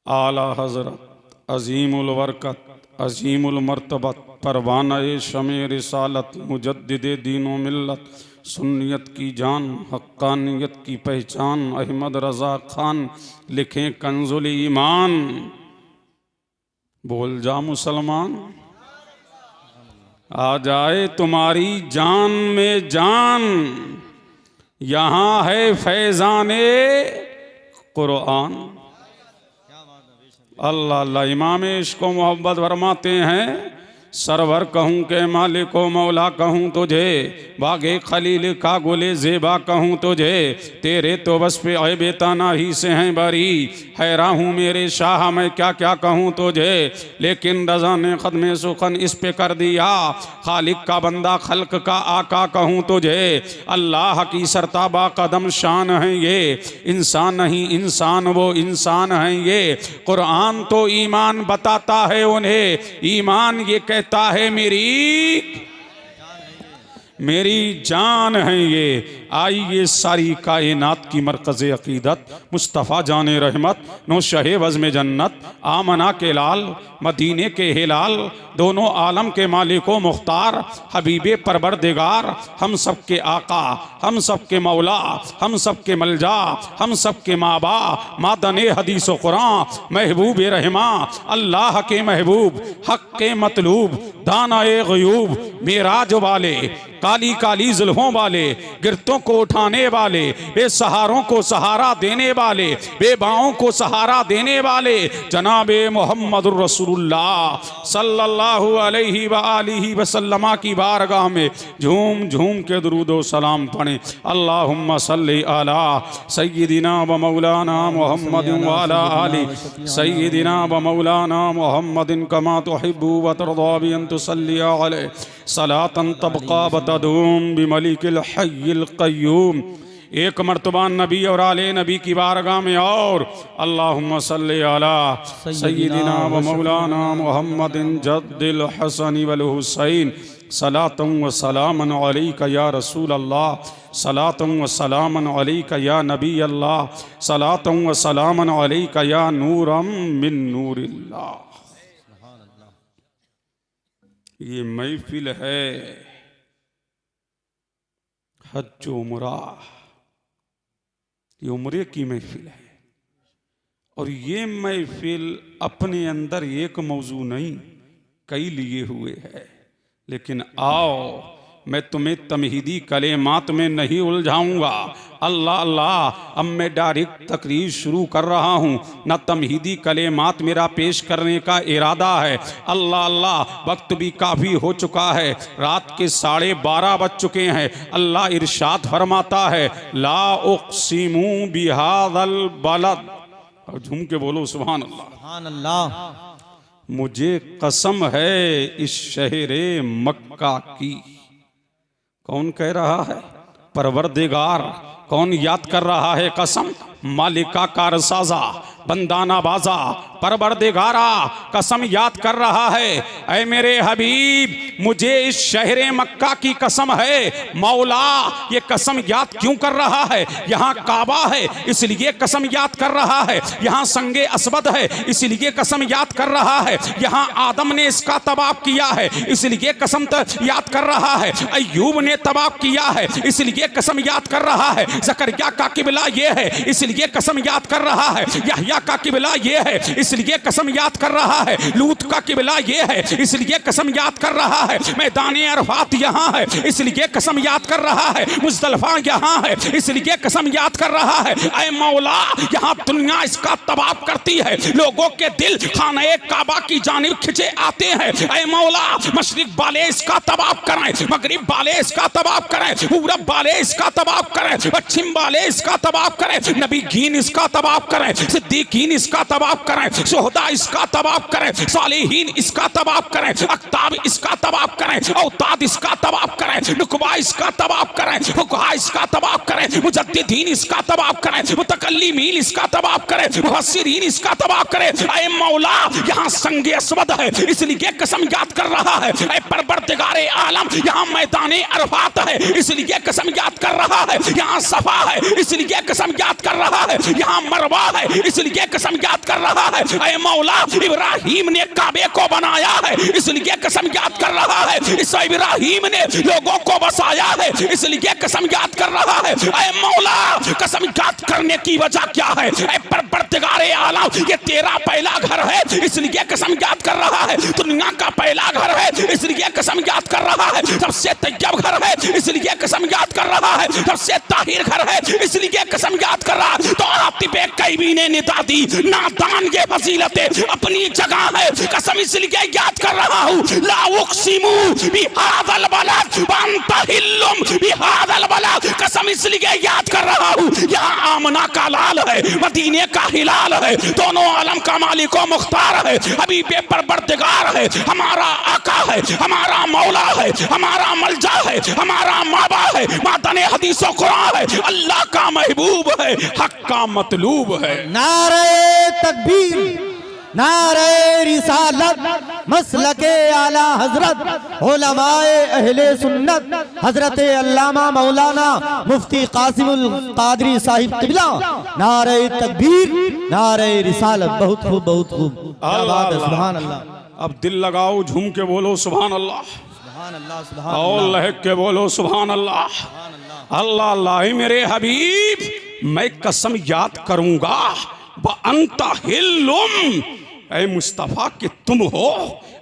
आला हज़रत अज़ीमुल बरकत अज़ीमुल मर्तबत परवाना-ए शमे रिसालत मुजद्दिदे दीनो मिल्लत सुन्नियत की जान हक्कानियत की पहचान अहमद रज़ा खान लिखें कंजुल ईमान। बोल जा मुसलमान, आ जाए तुम्हारी जान में जान, यहाँ है फैज़ाने कुरान। अल्लाह अल्लाह। इमाम इश्क़ व मोहब्बत फरमाते हैं, सरवर कहूँ के मालिक व मौला कहूँ तुझे, बागे खलील का गुले ज़ेबा कहूँ तुझे, तेरे तो बस पे ऐ बेताना ही से हैं बरी, हैरान हूँ मेरे शाह मैं क्या क्या कहूँ तुझे। लेकिन रज़ा ने ख़त्म सुखन इस पे कर दिया, खालिक का बंदा खल्क का आका कहूँ तुझे। अल्लाह की सरताबा कदम शान है ये, इंसान नहीं इंसान वो इंसान है ये। कुरान तो ईमान बताता है उन्हें, ईमान ये कहता है मेरी जान है ये। आई ये सारी कायनात की मरकज़ अक़ीदत, मुस्तफ़ा जाने रहमत नौशहे वज़्म जन्नत, आमना के लाल मदीने के हिलाल, दोनों आलम के मालिको मुख्तार, हबीबे परवरदिगार, हम सब के आका, हम सब के मौला, हम सब के मलजा, हम सब के माबा, मादने हदीस व कुरान, महबूब रहमा, अल्लाह के महबूब, हक के मतलूब, दाना-ए ग़यूब, मेराज वाले, काली काली ज़ुल्फ़ों वाले, गिरतों को उठाने वाले, बेसहारों को सहारा देने वाले, बेबाओं को सहारा देने वाले, जनाबे मोहम्मदुर रसूलुल्लाह सल्लल्लाहु अलैहि व आलिहि वसल्लम की बारगाह में झूम झूम के दुरूद व सलाम पढ़ें। अल्लाहुम्मा सल्ली अला सय्यिदिना व मौलाना मुहम्मदिन व अला आलि सय्यिदिना व मौलाना मुहम्मदिन कमा तुहिब्बु व तर्दा बि अन तुसल्ली अलैहि सलातन तबका बतदूम बिमलिकिल हय्यिल क़य्यूम। एक मर्तबा नबी और आले नबी की बारगाह में और अल्लाहुम्मा सल्ली अला सय्यिदिना व मौलाना मुहम्मदिन जद्दिल हसन वल हुसैन सलातन व सलामन अलैका या रसूल अल्लाह, सलातन व सलामन अलैका या नबी अल्लाह, सलातन व सलामन अलैका या नूरम मिन नूरिल्लाह। ये महफिल है हज उमरा, ये उम्रे की महफिल है। और ये महफिल अपने अंदर एक मौजू नहीं कई लिए हुए है। लेकिन आओ मैं तुम्हें तमहीदी कलेमात में नहीं उलझाऊंगा। अल्लाह अल्लाह। अब मैं डायरेक्ट तकरीर शुरू कर रहा हूँ, न तमहीदी कलेमात मेरा पेश करने का इरादा है। अल्लाह अल्लाह। वक्त भी काफ़ी हो चुका है, रात के 12:30 बज चुके हैं। अल्लाह इरशाद फरमाता है, ला उक़सिमु बिहाज़ल बलद। और झूम के बोलो सुभान अल्लाह। सुभान अल्लाह। मुझे कसम है इस शहरे मक्का की। कौन कह रहा है? परवरदिगार। कौन याद कर रहा है कसम? मालिका कारसाजा बंदाना बाजा परवरदिगारा कसम याद कर रहा है। ऐ मेरे हबीब, मुझे इस शहरे मक्का की कसम है। मौला ये कसम याद क्यों कर रहा है? यहाँ काबा है इसलिए कसम याद कर रहा है। यहाँ संगे असवद है इसलिए कसम याद कर रहा है। यहाँ आदम ने इसका तवाफ किया है इसलिए कसम याद कर रहा है। अय्यूब ने तवाफ किया है इसलिए कसम याद कर रहा है। ज़करिया का किबला ये है इसलिए कसम याद कर रहा है। यहया का किबला ये है इसलिए कसम याद कर रहा है। लूत का किबला ये है इसलिए कसम याद कर रहा है। मैदाने अरफात यहाँ है इसलिए कसम याद कर रहा है। मुज़दलिफ़ा यहाँ है इसलिए कसम याद कर रहा है। ऐ मौला यहाँ दुनिया इसका तवाफ करती है, लोगों के दिल खाने काबा की जानिब खिंचे आते हैं। ऐ मौला मशरिक वाले इसका तवाफ करें, मगरिब वाले इसका तवाफ करें, पूरब वाले इसका तवाफ करें, पश्चिम वाले इसका तवाफ करें, नबीगीन इसका तवाफ करें, सिद्दीकीन इसका तवाफ करें, शुहदा इसका तवाफ करें, सालिहीन इसका तवाफ करें, अक्ताब इसका तवाफ करें, औताद इसका तवाफ करें, नुकबा इसका तवाफ करें, फुकहा इसका तवाफ करें, मुजद्दिदीन इसका तवाफ करें, मुतकल्लिमीन इसका तवाफ करें, मुफस्सिरीन इसका तवाफ करें। ऐ मौला यहाँ संगे असवद है इसलिए कसम याद कर रहा है। ऐ परवरदिगारे आलम यहाँ मैदाने अरफात है इसलिए कसम याद कर रहा है। यहाँ सफा है इसलिए कसम याद कर रहा है। यहाँ मरवा है इसलिए कसम याद कर रहा है। ऐ मौला इब्राहिम ने काबे को बनाया है इसलिए कसम याद कर रहा है, इस इब्राहिम ने लोगों को बसाया है इसलिए कसम याद कर रहा है। ऐ मौला कसम याद करने की वजह क्या है? ऐ परवरदिगारे आलम ये तेरा पहला घर है इसलिए कसम याद कर रहा है, दुनिया का पहला घर है इसलिए कसम याद कर रहा है, सबसे तैयब घर है इसलिए कसम याद कर रहा है, सबसे ताहिर घर है इसलिए कसम याद कर रहा है। तो आतिफ कैबी ने निदा दी नादान ये फजीलतें अपनी जगह है, कसम इसलिए याद कर रहा हूँ ला उक़सिमु बिहाज़ल बलद व अंत हिल्लुम बिहाज़ल बलद, कसम इसलिए याद कर रहा हूँ यहाँ आमना का लाल है मदीने का हिलाल है, दोनों आलम का मालिक व मुख्तार है, हबीब परवरदिगार है, हमारा आका है, हमारा मौला है, हमारा मलजा है, हमारा माबा है, मातने हदीस व कुरान है, अल्लाह का महबूब है, हक का मतलूब है। नारे तकबीर, नारे रिसालत, मसलके आला हजरत उलमाए अहले सुन्नत हजरत अल्लामा मौलाना मुफ्ती कासिमुल कादरी साहिब क़िबला, नारे तकबीर, नारे रिसालत। बहुत खूब, बहुत खूब, क्या बात है, सुभान अल्लाह। अब दिल लगाओ, झूम के बोलो सुभान अल्लाह, सुभान अल्लाह, सुभान और अल्लाह, लहक के बोलो सुभान अल्लाह। अल्लाह अल्लाह मेरे हबीब मैं कसम याद करूंगा ब अंता हिल्लुम, ऐ मुस्तफ़ा कि तुम हो,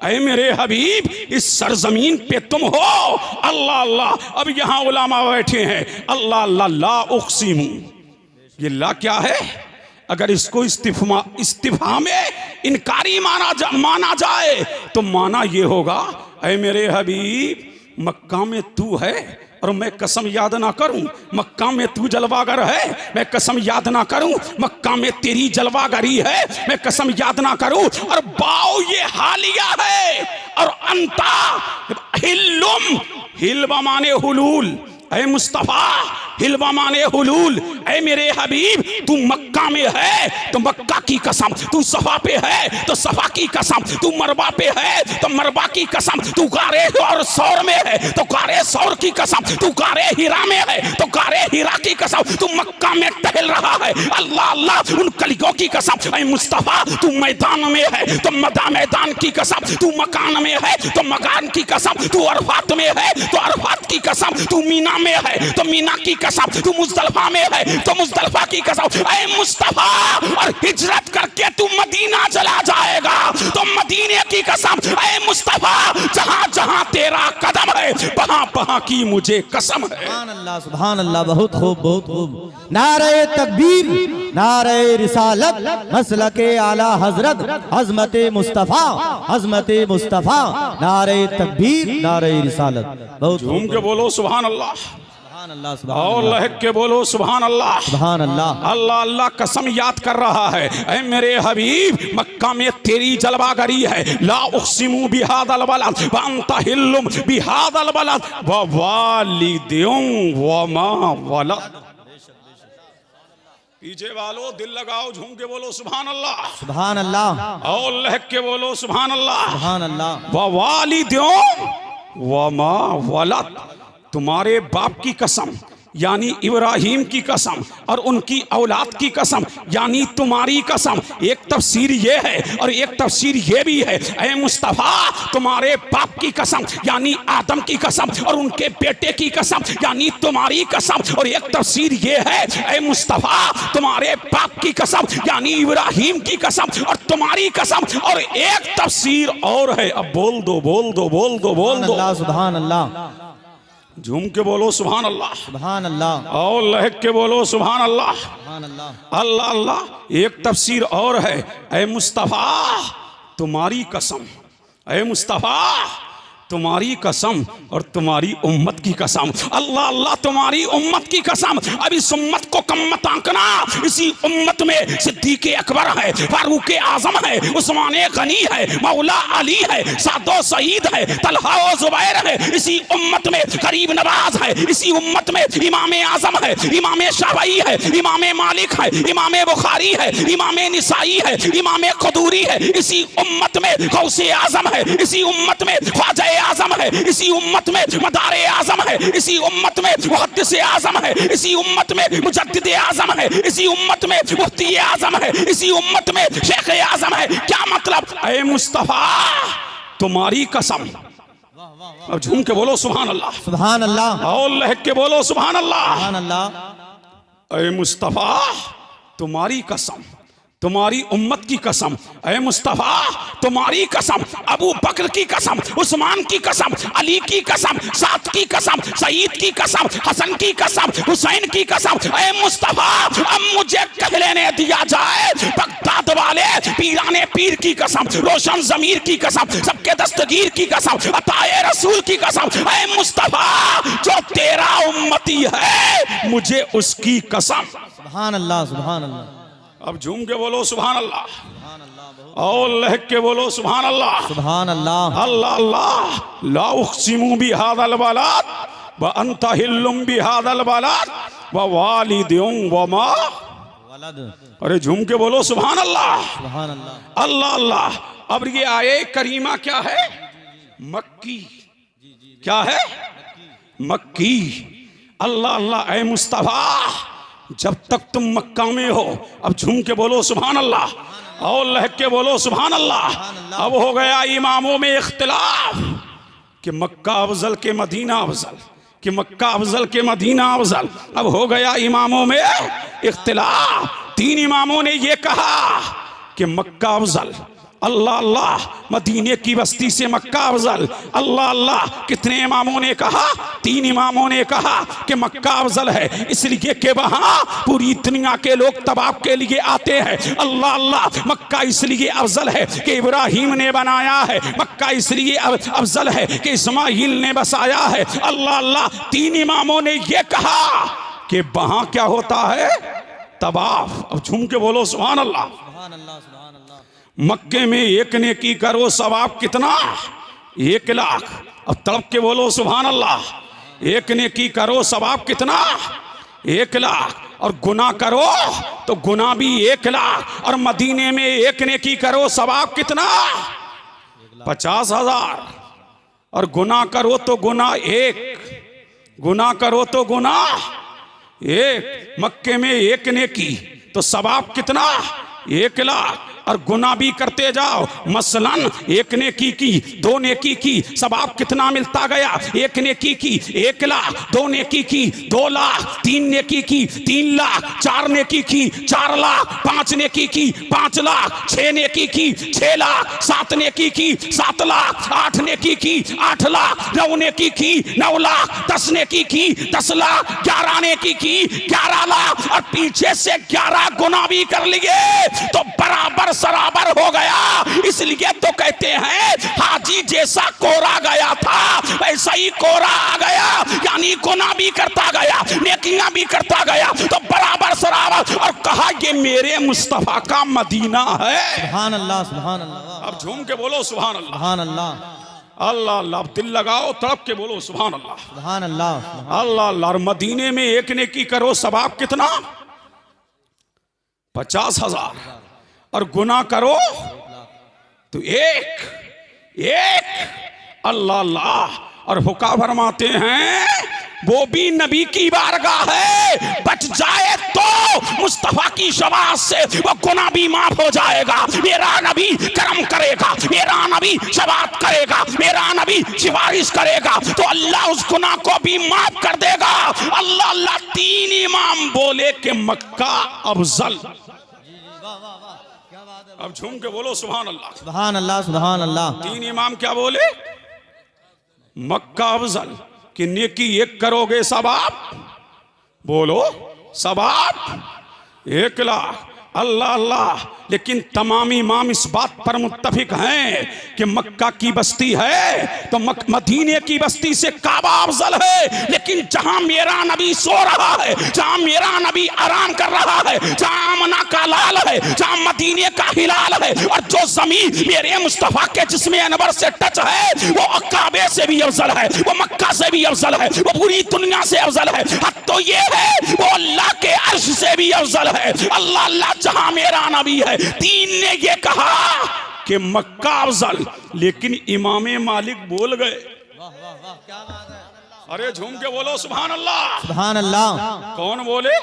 ऐ मेरे हबीब इस सरजमीन पे तुम हो। अल्लाह अल्लाह, अब यहाँ उलामा बैठे हैं, अल्लाह अल्लाह ला उक़सिमु, ये ला क्या है? अगर इसको इस्तिफ़ा में इनकारी माना जाए तो माना ये होगा ऐ मेरे हबीब मक्का में तू है और मैं कसम याद ना करूं, मक्का में तू जलवागर है मैं कसम याद ना करूं, मक्का में तेरी जलवागरी है मैं कसम याद ना करूं, और बाओ ये हालिया है, और अंता हिल्लुम, हिल्वा माने हुलूल, ऐ मुस्तफ़ा हिल्वा माने हुलूल, ऐ मेरे हबीब तू मक्का में है तो मक्का की कसम, तू सफा पे है तो सफा की कसम, तू मरबा पे है तो मरबा की कसम, तू गारे और सौर में है तो गारे सौर की कसम, तू गारे हीरा में है तो गारे हीरा की कसम, तू मक्का में टहल रहा है अल्लाह अल्लाह उन कलियों की कसम, ऐ मुस्तफ़ा तू मैदान में है तो मैदान की कसम, तू मकान में है तो मकान की कसम, तू अरफात में है तो अरफात की कसम, तू मीना में है तो मीना की कसम, तू मुज़दलिफा में है तो मुज़दलिफा की कसम। ऐ मुस्तफ़ा और हिजरत करके तू मदीना चला जाएगा तो मदीने की कसम, ऐ मुस्तफ़ा जहां जहां तेरा कदम है वहां वहां की मुझे कसम है। सुभान अल्लाह, सुभान अल्लाह, बहुत खूब, बहुत खूब। नारे तकबीर, नारे रिसालत, मसलके आला हजरत अज़मत मुस्तफ़ा, अज़मत मुस्तफ़ा, नारे तकबीर, नारे रिसालत। बहुत झूम के बोलो सुभान अल्लाह, सुभान अल्लाह, सुभान और अल्लाह, लहक के बोलो सुभान अल्लाह, सुभान अल्लाह। अल्लाह अल्लाह कसम याद कर रहा है, ऐ मेरे हबीब मक्का में तेरी जलवागरी है, ला उक़सिमु बिहाज़ल बलद व अंत हिल्लुम बिहाज़ल बलद व वालिदिन व मा वलद। पीछे वालों दिल लगाओ, झूम के बोलो सुभान अल्लाह, सुभान अल्लाह, और लहक के बोलो सुभान अल्लाह, सुभान अल्लाह। व वालिदिन व मा वलद, तुम्हारे बाप की कसम यानी इब्राहिम की कसम और उनकी औलाद की कसम यानी तुम्हारी कसम। एक तफसीर ये है और एक तफसीर ये भी है, ऐ मुस्तफ़ा तुम्हारे बाप की कसम यानी आदम की कसम और उनके बेटे की कसम यानी तुम्हारी कसम, और एक तफसीर ये है ऐ मुस्तफ़ा तुम्हारे बाप की कसम यानी इब्राहिम की कसम और तुम्हारी कसम, और एक तफसीर और है, अब बोल दो बोल दो बोल दो बोल दो, सुभान अल्लाह, झूम के बोलो सुभान अल्लाह, सुभान अल्लाह, और लहक के बोलो सुभान अल्लाह, सुभान अल्लाह। अल्लाह अल्लाह। एक तफसीर और है, ऐ मुस्तफ़ा तुम्हारी कसम, ऐ मुस्तफ़ा तुम्हारी कसम और तुम्हारी उम्मत की कसम, अल्लाह अल्लाह तुम्हारी उम्मत की कसम। अब इस उम्मत को कम मत आंकना, इसी उम्मत में सिद्दीक़ अकबर है, फारूक आज़म है, उस्मान गनी है, मौला अली है, सादो सईद है, तलहा व ज़ुबैर है, इसी उम्मत में गरीब नवाज है, इसी उम्मत में इमाम आज़म है, इमाम शाफ़ई है, इमाम मालिक है, इमाम बुखारी है, इमाम निसाई है, इमाम क़ुदूरी है, इसी उम्मत में गौसे आज़म है, इसी उम्मत में ख्वाजा आजम है, इसी उम्मत में मदारे आजम है, इसी उम्मत में मुहद्दिस आजम है, इसी उम्मत में मुजद्दिद आजम है, इसी उम्मत में मुफ्ती आजम है, इसी उम्मत में शेख आजम है। क्या मतलब? ऐ मुस्तफा तुम्हारी कसम। अब झूम के बोलो सुभान अल्लाह, सुभान अल्लाह, और लहक के बोलो सुभान अल्लाह। सुभान अल्लाह। ऐ मुस्तफा तुम्हारी कसम, तुम्हारी उम्मत की कसम, ऐ मुस्तफा तुम्हारी कसम, अबू बकर की कसम, उस्मान की कसम, अली की कसम, साद की कसम, सईद की कसम, हसन की कसम, हुसैन की कसम, ऐ मुस्तफा अब मुझे कह लेने दिया जाए, बगदाद वाले पीराने पीर की कसम, रोशन जमीर की कसम, सबके दस्तगीर की कसम, अताए रसूल की कसम, ऐ मुस्तफा जो तेरा उम्मती है मुझे उसकी कसम। सुभान अल्लाह, सुभान अल्लाह। अब झूम के बोलो सुभान अल्लाह, और लहक के बोलो सुभान अल्लाह, सुभान अल्लाह। अल्लाह अल्लाह। ला उक़सिमु बिहाज़ल बलद व अंता हिल्लुम बिहाज़ल बलद व वालिदिन व मा वलद। अरे झूम के बोलो सुभान अल्लाह, सुभान अल्लाह। अल्लाह अल्लाह। अब ये आये करीमा क्या है? मक्की। क्या है? मक्की। अल्लाह अल्लाह। ऐ मुस्तफा जब तक तुम मक्का में हो, अब झूम के बोलो सुभान अल्लाह, और लहक के बोलो सुभान अल्लाह। अब हो गया इमामों में इख्तिलाफ कि मक्का अफजल के मदीना अफजल, कि मक्का अफजल के मदीना अफजल। अब हो गया इमामों में इख्तिलाफ। 3 इमामों ने ये कहा कि मक्का अफजल, अल्लाह अल्लाह। मदीने की बस्ती से मक्का अफजल, अल्लाह अल्लाह। कितने इमामों ने कहा? 3 इमामों ने कहा कि मक्का अफजल है, इसलिए कि वहाँ पूरी दुनिया के लोग तवाफ के लिए आते हैं। अल्लाह अल्लाह। मक्का इसलिए अफजल है कि इब्राहिम ने बनाया है, मक्का इसलिए अफजल है कि इस्माइल ने बसाया है। अल्लाह अल्लाह। 3 इमामों ने यह कहा कि वहाँ क्या होता है? तवाफ। अब झूम के बोलो सुभान अल्लाह। सुभान अल्लाह, सुभान अल्लाह। मक्के में एक नेकी करो सवाब कितना? 1 लाख। अब तड़प के बोलो सुभान अल्लाह। एक नेकी करो सवाब कितना? 1 लाख। और गुनाह करो तो गुनाह भी 1 लाख। और मदीने में एक नेकी करो सवाब कितना? 50,000। और गुनाह करो तो गुनाह 1, गुनाह करो तो गुनाह 1। मक्के में एक नेकी तो सवाब कितना? 1 लाख। और गुनाह भी करते जाओ। मसलन एक नेकी की, 2 नेकी की, सवाब कितना मिलता गया? 1 नेकी की 1 लाख, 2 नेकी की 2 लाख, 3 नेकी की 3 लाख, 4 नेकी की 4 लाख, 5 नेकी की 5 लाख, 6 नेकी की 6 लाख, 7 नेकी की 7 लाख, 8 नेकी की 8 लाख, 9 नेकी की 9 लाख, 10 नेकी की 10 लाख, 11 नेकी की 11 लाख। और पीछे से 11 गुनाह भी कर लिए तो बराबर सराबर हो गया। इसलिए तो कहते हैं हाजी जैसा कोरा गया था वैसा ही कोरा आ गया, यानी गुनाह भी करता गया, नेकियां भी करता गया तो बराबर सराबर। और कहा ये मेरे मुस्तफा का मदीना है। सुभान अल्लाह, सुभान अल्लाह। अब झूम के बोलो सुभान अल्लाह, सुभान अल्लाह, अल्लाह अल्लाह। दिल लगाओ, तड़प के बोलो सुभान अल्लाह, सुभान अल्लाह, अल्लाह अल्लाह। और मदीने में एक नेकी करो सवाब कितना? 50,000। और गुनाह करो तो 1। अल्लाह अल्लाह। और हुक्का फरमाते हैं वो भी नबी की बारगाह है, बच जाए तो मुस्तफा की शबात से वो गुनाह भी माफ हो जाएगा। मेरा नबी करम करेगा, मेरा नबी शबात करेगा, मेरा नबी सिफारिश करेगा तो अल्लाह उस गुनाह को भी माफ कर देगा। अल्लाह अल्लाह। 3 इमाम बोले कि मक्का अफजल। अब झूम के बोलो सुभान अल्लाह, सुभान अल्लाह, सुभान अल्लाह। 3 इमाम क्या बोले? मक्का अफजल। कि नेकी 1 करोगे सवाब, बोलो सवाब 1 लाख। अल्लाह अल्लाह। लेकिन तमाम इमाम इस बात पर मुत्तफिक हैं कि मक्का की बस्ती है तो मदीने की बस्ती से काबा अफजल है। लेकिन जहां मेरा नबी सो रहा है, जहां मेरा नबी आराम कर रहा है, जहां आमना का लाल है, जहां मदीने का हिलाल है, और जो जमीन मेरे मुस्तफा के जिस्म अनवर से टच है वो काबे से भी अफजल है, वो मक्का से भी अफजल है, वो पूरी दुनिया से अफजल है। हद तो ये है वो अल्लाह के अर्श से भी अफजल है। अल्लाह अल्लाह। जहां मेरा नबी है। 3 ने ये कहा कि मक्का अफजल, लेकिन इमाम मालिक बोल गए। अरे झूम के बोलो सुभान अल्लाह। सुभान अल्लाह। कौन बोले?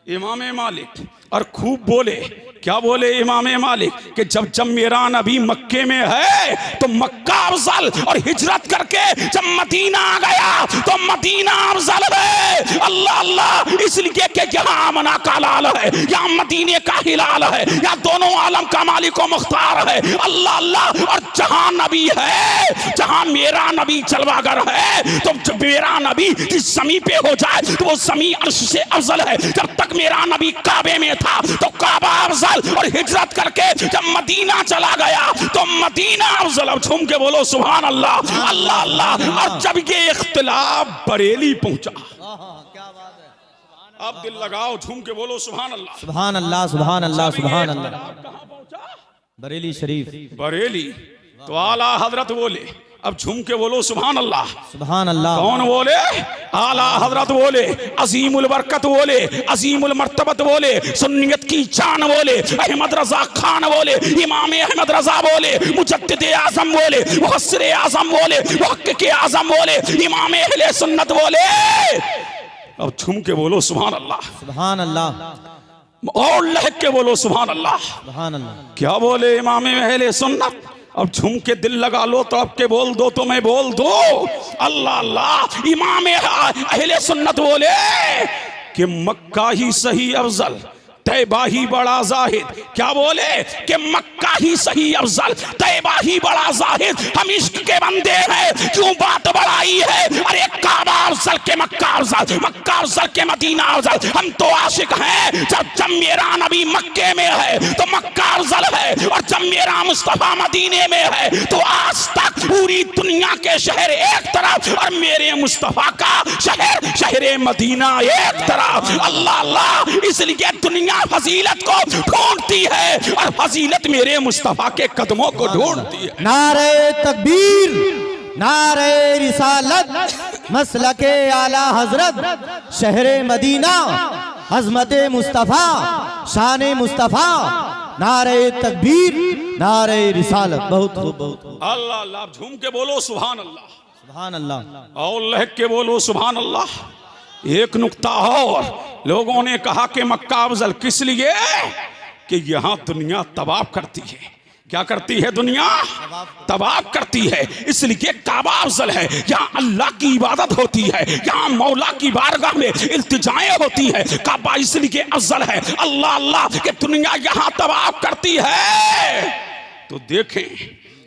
इमाम मालिक। और खूब बोले। क्या बोले इमाम मालिक कि जब जब मेरा नबी मक्के में है तो मक्का अफजल, और हिजरत करके जब मदीना आ गया तो मदीना अफजल है। अल्लाह अल्लाह, इसलिए कि यहाँ आमना का लाल है, यहाँ मदीने का हिलाल है, यहाँ दोनों आलम का मालिक व मुख्तार है। अल्लाह अल्लाह। और जहाँ नबी है, जहाँ मेरा नबी जलवागर है, तो जब मेरा नबी जिस जमी पे हो जाए तो वो जमी अर्श से अफजल है। जब तक मेरा नबी काबे में था तो काबा अफजल, और हिजरत करके जब मदीना चला गया तो मदीना अफजल। अब झूम के बोलो सुभान अल्लाह। अल्लाह अल्लाह। और जब ये इख्तिलाफ बरेली पहुंचा, अब दिल लगाओ, झूम के बोलो सुभान अल्लाह। सुभान अल्लाह। सुभान अल्लाह। सुभान अल्लाह। कहां पहुंचा? बरेली शरीफ। बरेली। तो आला हजरत बोले। अब झूम के बोलो सुभान अल्लाह। सुभान अल्लाह। कौन बोले? आला हजरत बोले, अजीमुल बरकत बोले, अजीमुल मर्तबत बोले, सुन्नियत की जान बोले, अहमद रजा खान बोले, इमाम अहमद रजा बोले, मुजद्दिद आजम बोले, मुफस्सिर आजम बोले, मुहक्किक आजम बोले, इमाम अहले सुन्नत बोले। अब झूम के बोलो सुभान अल्लाह। सुभान अल्लाह। और लहक के बोलो सुभान अल्लाह। सुभान अल्लाह। क्या बोले इमाम अहले सुन्नत? अब झूम के दिल लगा लो तो आपके बोल दो तो मैं बोल दो। अल्लाह अल्लाह। इमाम अहले सुन्नत बोले कि मक्का ही सही अफजल, तैबा ही बड़ा जाहिद। क्या बोले? कि मक्का ही सही अफजल, तैबा ही बड़ा जाहिद। हम इश्क के बंदे हैं, क्यों बात बढ़ाई है? अरे काबा अफजल के मक्का अफजल, मक्का अफजल के मदीना अफजल। हम तो आशिक हैं। जब मेरा नबी मक्के में है तो मक्का अफजल है, और जब मेरा मुस्तफा मदीने में है तो आज तक पूरी दुनिया के शहर एक तरफ और मेरे मुस्तफा का शहर शहर मदीना एक तरफ। अल्लाह अल्लाह। इसलिए दुनिया फजीलत को ढूंढती है और फजीलत मेरे मुस्तफा के कदमों को ढूंढती है। नारे तकबीर, नारे रिसालत, मसलके आला हजरत, शहरे मदीना, अजमत मुस्तफा, शान मुस्तफा, नारे तकबीर, नारे रिसालत। बहुत खूब, बहुत खूब। अल्लाह अल्लाह। झूम के बोलो सुभान अल्लाह। सुभान अल्लाह। और लहक के बोलो सुभान अल्लाह। एक नुक्ता और, लोगों ने कहा कि मक्का अफजल किस लिए? कि यहां दुनिया तवाफ करती है। क्या करती है? दुनिया तवाफ करती है, इसलिए काबा अफजल है। यहाँ अल्लाह की इबादत होती है, यहाँ मौला की बारगाह में इल्तिजाएं होती है। काबा इसलिए अफजल है। अल्लाह अल्लाह कि दुनिया यहाँ तवाफ करती है। तो देखें,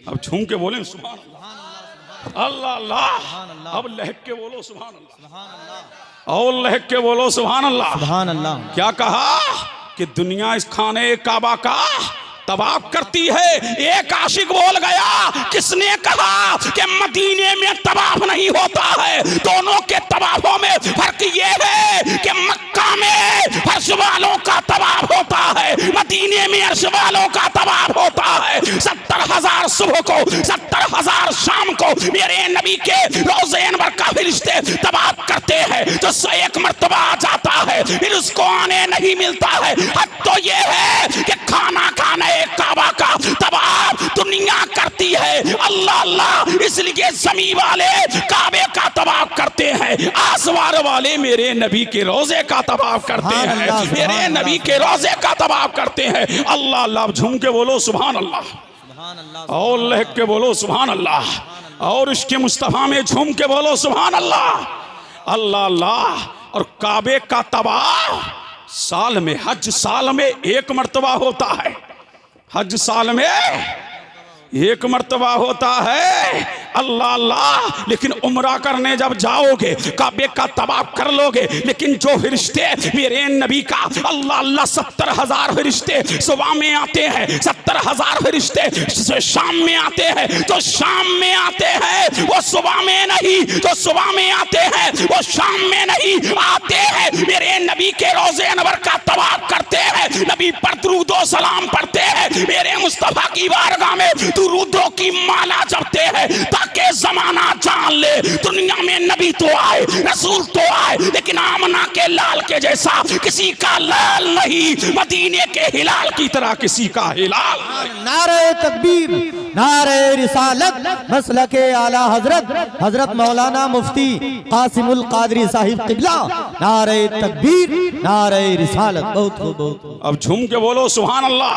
अब झूम के बोले सुभान अल्लाह। अल्लाह अल्लाह। अब लहक के बोलो सुभान अल्लाह। और लहक के बोलो सुभान अल्लाह। सुभान अल्लाह। क्या कहा? कि दुनिया इस खाने काबा का तवाफ करती है। एक आशिक बोल गया, किसने कहा कि मदीने में तवाफ नहीं होता है? दोनों के तवाफों में फर्क ये है कि मक्का में फर्श वालों का तवाफ होता है, मदीने में अर्श वालों का तवाफ होता है। 70,000 सुबह को, 70,000 शाम को मेरे नबी के रोज़े अनवर का फरिश्ते तवाफ करते हैं। जो 101 मर्तबा आ जाता है, फिर उसको आने नहीं मिलता है। अब तो ये है कि खाना खाने काबा का तवाफ दुनिया करती है। अल्लाह अल्लाह। इसलिए जमी वाले काबे का तवाफ करते हैं, आसमान वाले मेरे नबी के रोजे का तवाफ करते हैं, मेरे नबी के रोजे का तवाफ करते हैं। अल्लाह अल्लाह। झूम के बोलो सुभान अल्लाह। और लहक के बोलो सुभान अल्लाह। और इसके मुस्तफा में झूम के बोलो सुभान अल्लाह। अल्लाह अल्लाह। और काबे का तवाफ साल में, हज साल में एक मर्तबा होता है। हज साल में एक मर्तबा होता है। अल्लाह अल्लाह। लेकिन उम्रा करने जब जाओगे काबे का तवाफ कर लोगे, लेकिन जो फरिश्ते मेरे नबी का अल्लाह अल्लाह 70,000 फरिश्ते सुबह में आते हैं, 70,000 फरिश्ते शाम में आते हैं। जो शाम में आते हैं वो सुबह में नहीं, जो सुबह में आते हैं वो शाम में नहीं आते हैं। मेरे नबी के रोजे अनवर का तवाफ करते हैं, नबी पर दुरूद व सलाम पढ़ते हैं, मेरे मुस्तफा की बारगाह में दुरूदों की माला जपते हैं। जाके जमाना जान ले, दुनिया में नबी तो आए, रसूल तो आए, लेकिन आमना के लाल के जैसा किसी का लाल नहीं, मदीने के हिलाल की तरह किसी का हिलाल नहीं। नारे तकबीर, नारे रिसालत, मसलके आला हजरत हजरत मौलाना मुफ्ती कासिमुल कादरी साहिब किबला, नारे तकबीर, नारे रिसालत। बहुत खूब, बहुत खूब। अब झूम के बोलो सुभान अल्लाह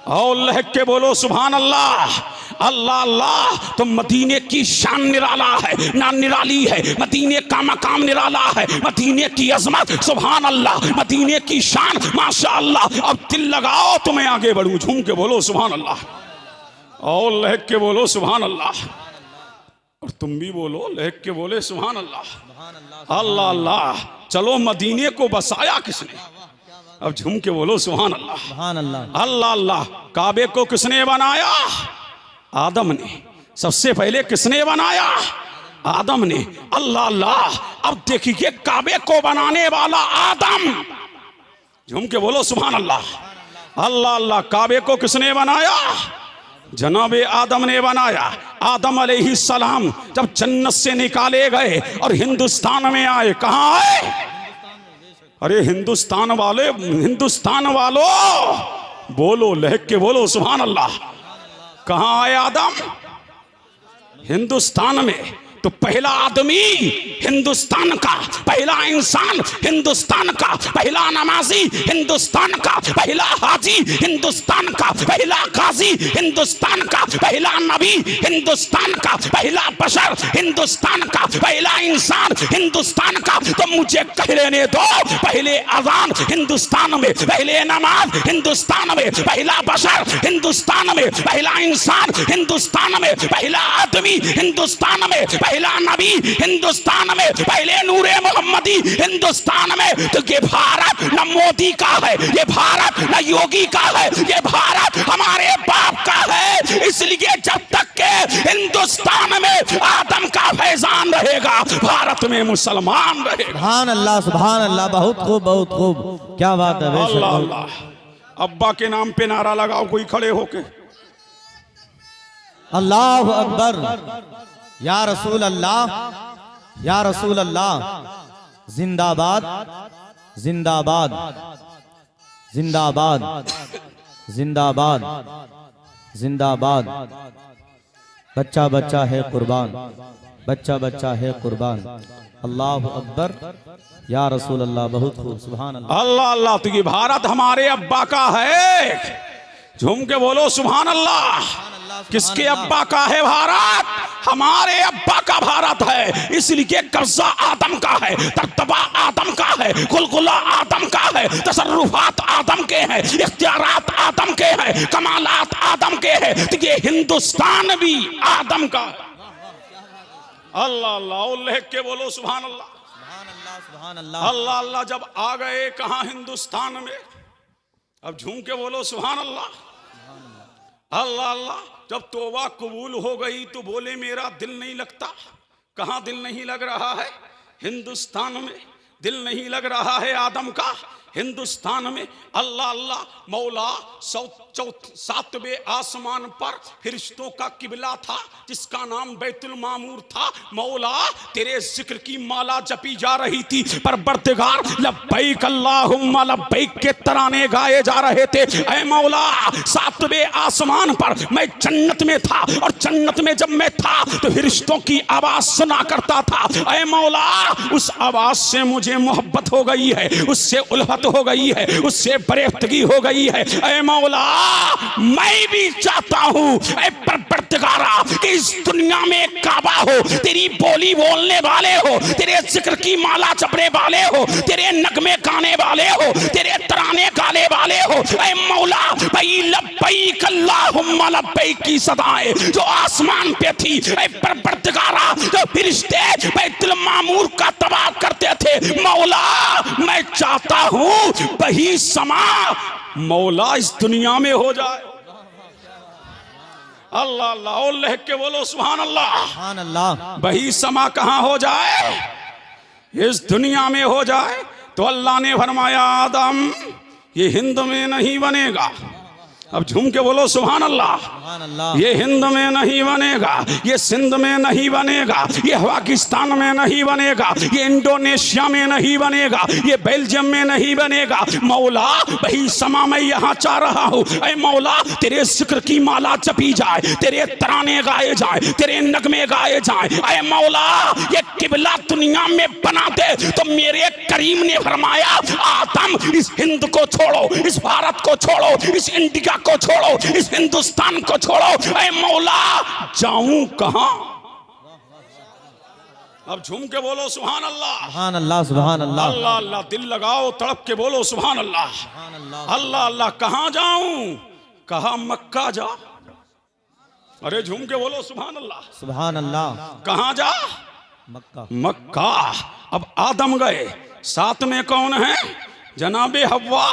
और लहक के बोलो सुभान अल्लाह। अल्लाह अल्लाह, तो मदीने की शान निराला है, ना निराली है, मदीने का मकाम निराला है, मदीने की अजमत सुभान अल्लाह, मदीने की शान माशा अल्लाह। अब दिल लगाओ तो मैं आगे बढ़ूं। झूम के बोलो सुभान अल्लाह और लहक के बोलो सुभान अल्लाह, और तुम भी बोलो लहक के बोले सुभान अल्लाह। अल्लाह अल्लाह, चलो मदीने को बसाया किसने? अब झूम के बोलो सुभान अल्लाह। सुभान अल्लाह। अल्लाह अल्लाह, काबे को किसने बनाया? आदम ने। सबसे पहले किसने बनाया? आदम ने। अल्लाह अल्लाह, अब देखिए काबे को बनाने वाला आदम। झूम के बोलो सुभान अल्लाह। अल्लाह अल्लाह, काबे को किसने बनाया? जनाबे आदम ने बनाया। आदम अलैहिस्सलाम जब जन्नत से निकाले गए और हिंदुस्तान में आए, कहाँ आए? अरे हिंदुस्तान वाले, हिंदुस्तान वालों बोलो, लहक के बोलो सुभान अल्लाह। कहाँ आए आदम? हिंदुस्तान में। तो पहला आदमी हिंदुस्तान का, पहला इंसान हिंदुस्तान का, पहला नमाजी हिंदुस्तान का, पहला हाजी हिंदुस्तान का, पहला गाजी हिंदुस्तान का, पहला नबी हिंदुस्तान का, पहला बशर हिंदुस्तान का, पहला इंसान हिंदुस्तान का। तो मुझे कह लेने दो, पहले अजान हिंदुस्तान में, पहले नमाज हिंदुस्तान में, पहला बशर हिंदुस्तान में, पहला इंसान हिंदुस्तान में, पहला आदमी हिंदुस्तान में, पहला नबी हिंदुस्तान में, पहले नूरे मोहम्मदी हिंदुस्तान में। तो ये भारत न मोदी का है, ये भारत न योगी का है, ये भारत हमारे बाप का है। इसलिए जब तक के हिंदुस्तान में आदम का फैजान रहेगा, भारत में मुसलमान रहेगा। सुभान अल्लाह, सुभान अल्लाह। बहुत खूब, बहुत खूब, क्या बात है। अल्लाह अल्लाह। अब्बा के नाम पे नारा लगाओ कोई खड़े होके। अल्लाह अकबर, या रसूल अल्लाह, या रसूल अल्लाह। जिंदाबाद, जिंदाबाद, जिंदाबाद, जिंदाबाद, जिंदाबाद। बच्चा बच्चा है कुर्बान, बच्चा बच्चा है कुर्बान। अल्लाह अकबर, या रसूल अल्लाह। बहुत खूब, सुभान अल्लाह। अल्लाह अल्लाह, तो ये भारत हमारे अब्बा का है। झूम के बोलो सुभान अल्लाह। किसके अब्बा का है भारत? हमारे अब्बा का भारत है। इसलिए कब्जा आदम का है, तर्तबा आदम का है, गुलगुला आदम का है, तसर्रुफात आदम के हैं, इख्तियारात आदम के हैं, कमालात आदम के हैं। तो ये हिंदुस्तान भी आदम का है। अल्लाह अल्लाह, लेख के बोलो सुभान अल्लाह। सुभान अल्लाह। अल्लाह अल्लाह, जब आ गए कहाँ? हिंदुस्तान में। अब झूम के बोलो सुभान अल्लाह। अल्लाह अल्लाह, जब तौबा कबूल हो गई तो बोले मेरा दिल नहीं लगता। कहाँ दिल नहीं लग रहा है? हिंदुस्तान में दिल नहीं लग रहा है आदम का। हिंदुस्तान में अल्लाह अल्लाह, मौला 7वें आसमान पर फरिश्तों का किबला था जिसका नाम बैतुल मामूर था। मौला तेरे जिक्र की माला जपी जा रही थी, परवरदिगार लब्बैक अल्लाहुम्मा लब्बैक के तराने गाए जा रहे थे। ऐ मौला, 7वें आसमान पर मैं जन्नत में था, और जन्नत में जब मैं था तो फरिश्तों की आवाज सुना करता था। ऐ मौला, उस आवाज से मुझे मोहब्बत हो गई है, उससे उल्फत हो गई है, उससे बरेफ्तगी हो गई है। ऐ मौला, मैं भी चाहता हूँ ऐ परवरदिगारा कि इस दुनिया में एक काबा हो, तेरी बोली बोलने वाले हो, तेरे जिक्र की माला जपने वाले हो, तेरे नगमे गाने वाले हो, तेरे तराने गाने वाले हो। ऐ मौला, भाई लब्बैक अल्लाहुम्मा लब्बैक की सदाएं जो आसमान पे थी, ऐ परवरदिगारा, जो फरिश्ते बैतुल मामूर का तबाह करते थे, मौला मैं चाहता हूँ वही समा मौला इस दुनिया में हो जाए। अल्लाह अल्लाह, और लह के बोलो सुभान अल्लाह। सुभान अल्लाह। वही समा कहाँ हो जाए? इस दुनिया में हो जाए। तो अल्लाह ने फरमाया आदम ये हिंद में नहीं बनेगा, अब झूम के बोलो सुभान अल्लाह। सुभान अल्लाह। ये हिंद में नहीं बनेगा, ये सिंध में नहीं बनेगा, ये पाकिस्तान में नहीं बनेगा, ये इंडोनेशिया में नहीं बनेगा, ये बेल्जियम में नहीं बनेगा। मौला वही समा मैं यहाँ चाह रहा हूँ। ऐ मौला तेरे जिक्र की माला जपी जाए, तेरे तराने गाए जाए, तेरे नगमे गाए जाए। ऐ मौला ये किबला दुनिया में बना दे। तो मेरे करीम ने फरमाया आदम इस हिंद को छोड़ो, इस भारत को छोड़ो, इस इंडिया को छोड़ो, इस हिंदुस्तान को छोड़ो। ऐ मौला जाऊं कहां? अब झूम के बोलो सुभान अल्लाह। सुभान अल्लाह। सुभान अल्लाह। अल्लाह अल्लाह दिल लगाओ, तड़प के बोलो सुभान अल्लाह। सुभान अल्लाह। अल्लाह अल्लाह कहां जाऊं? कहा मक्का जा। अरे झूम के बोलो सुभान अल्लाह। सुभान अल्लाह। कहां जा? मक्का। मक्का। अब आदम गए, साथ में कौन है? जनाबे हव्वा।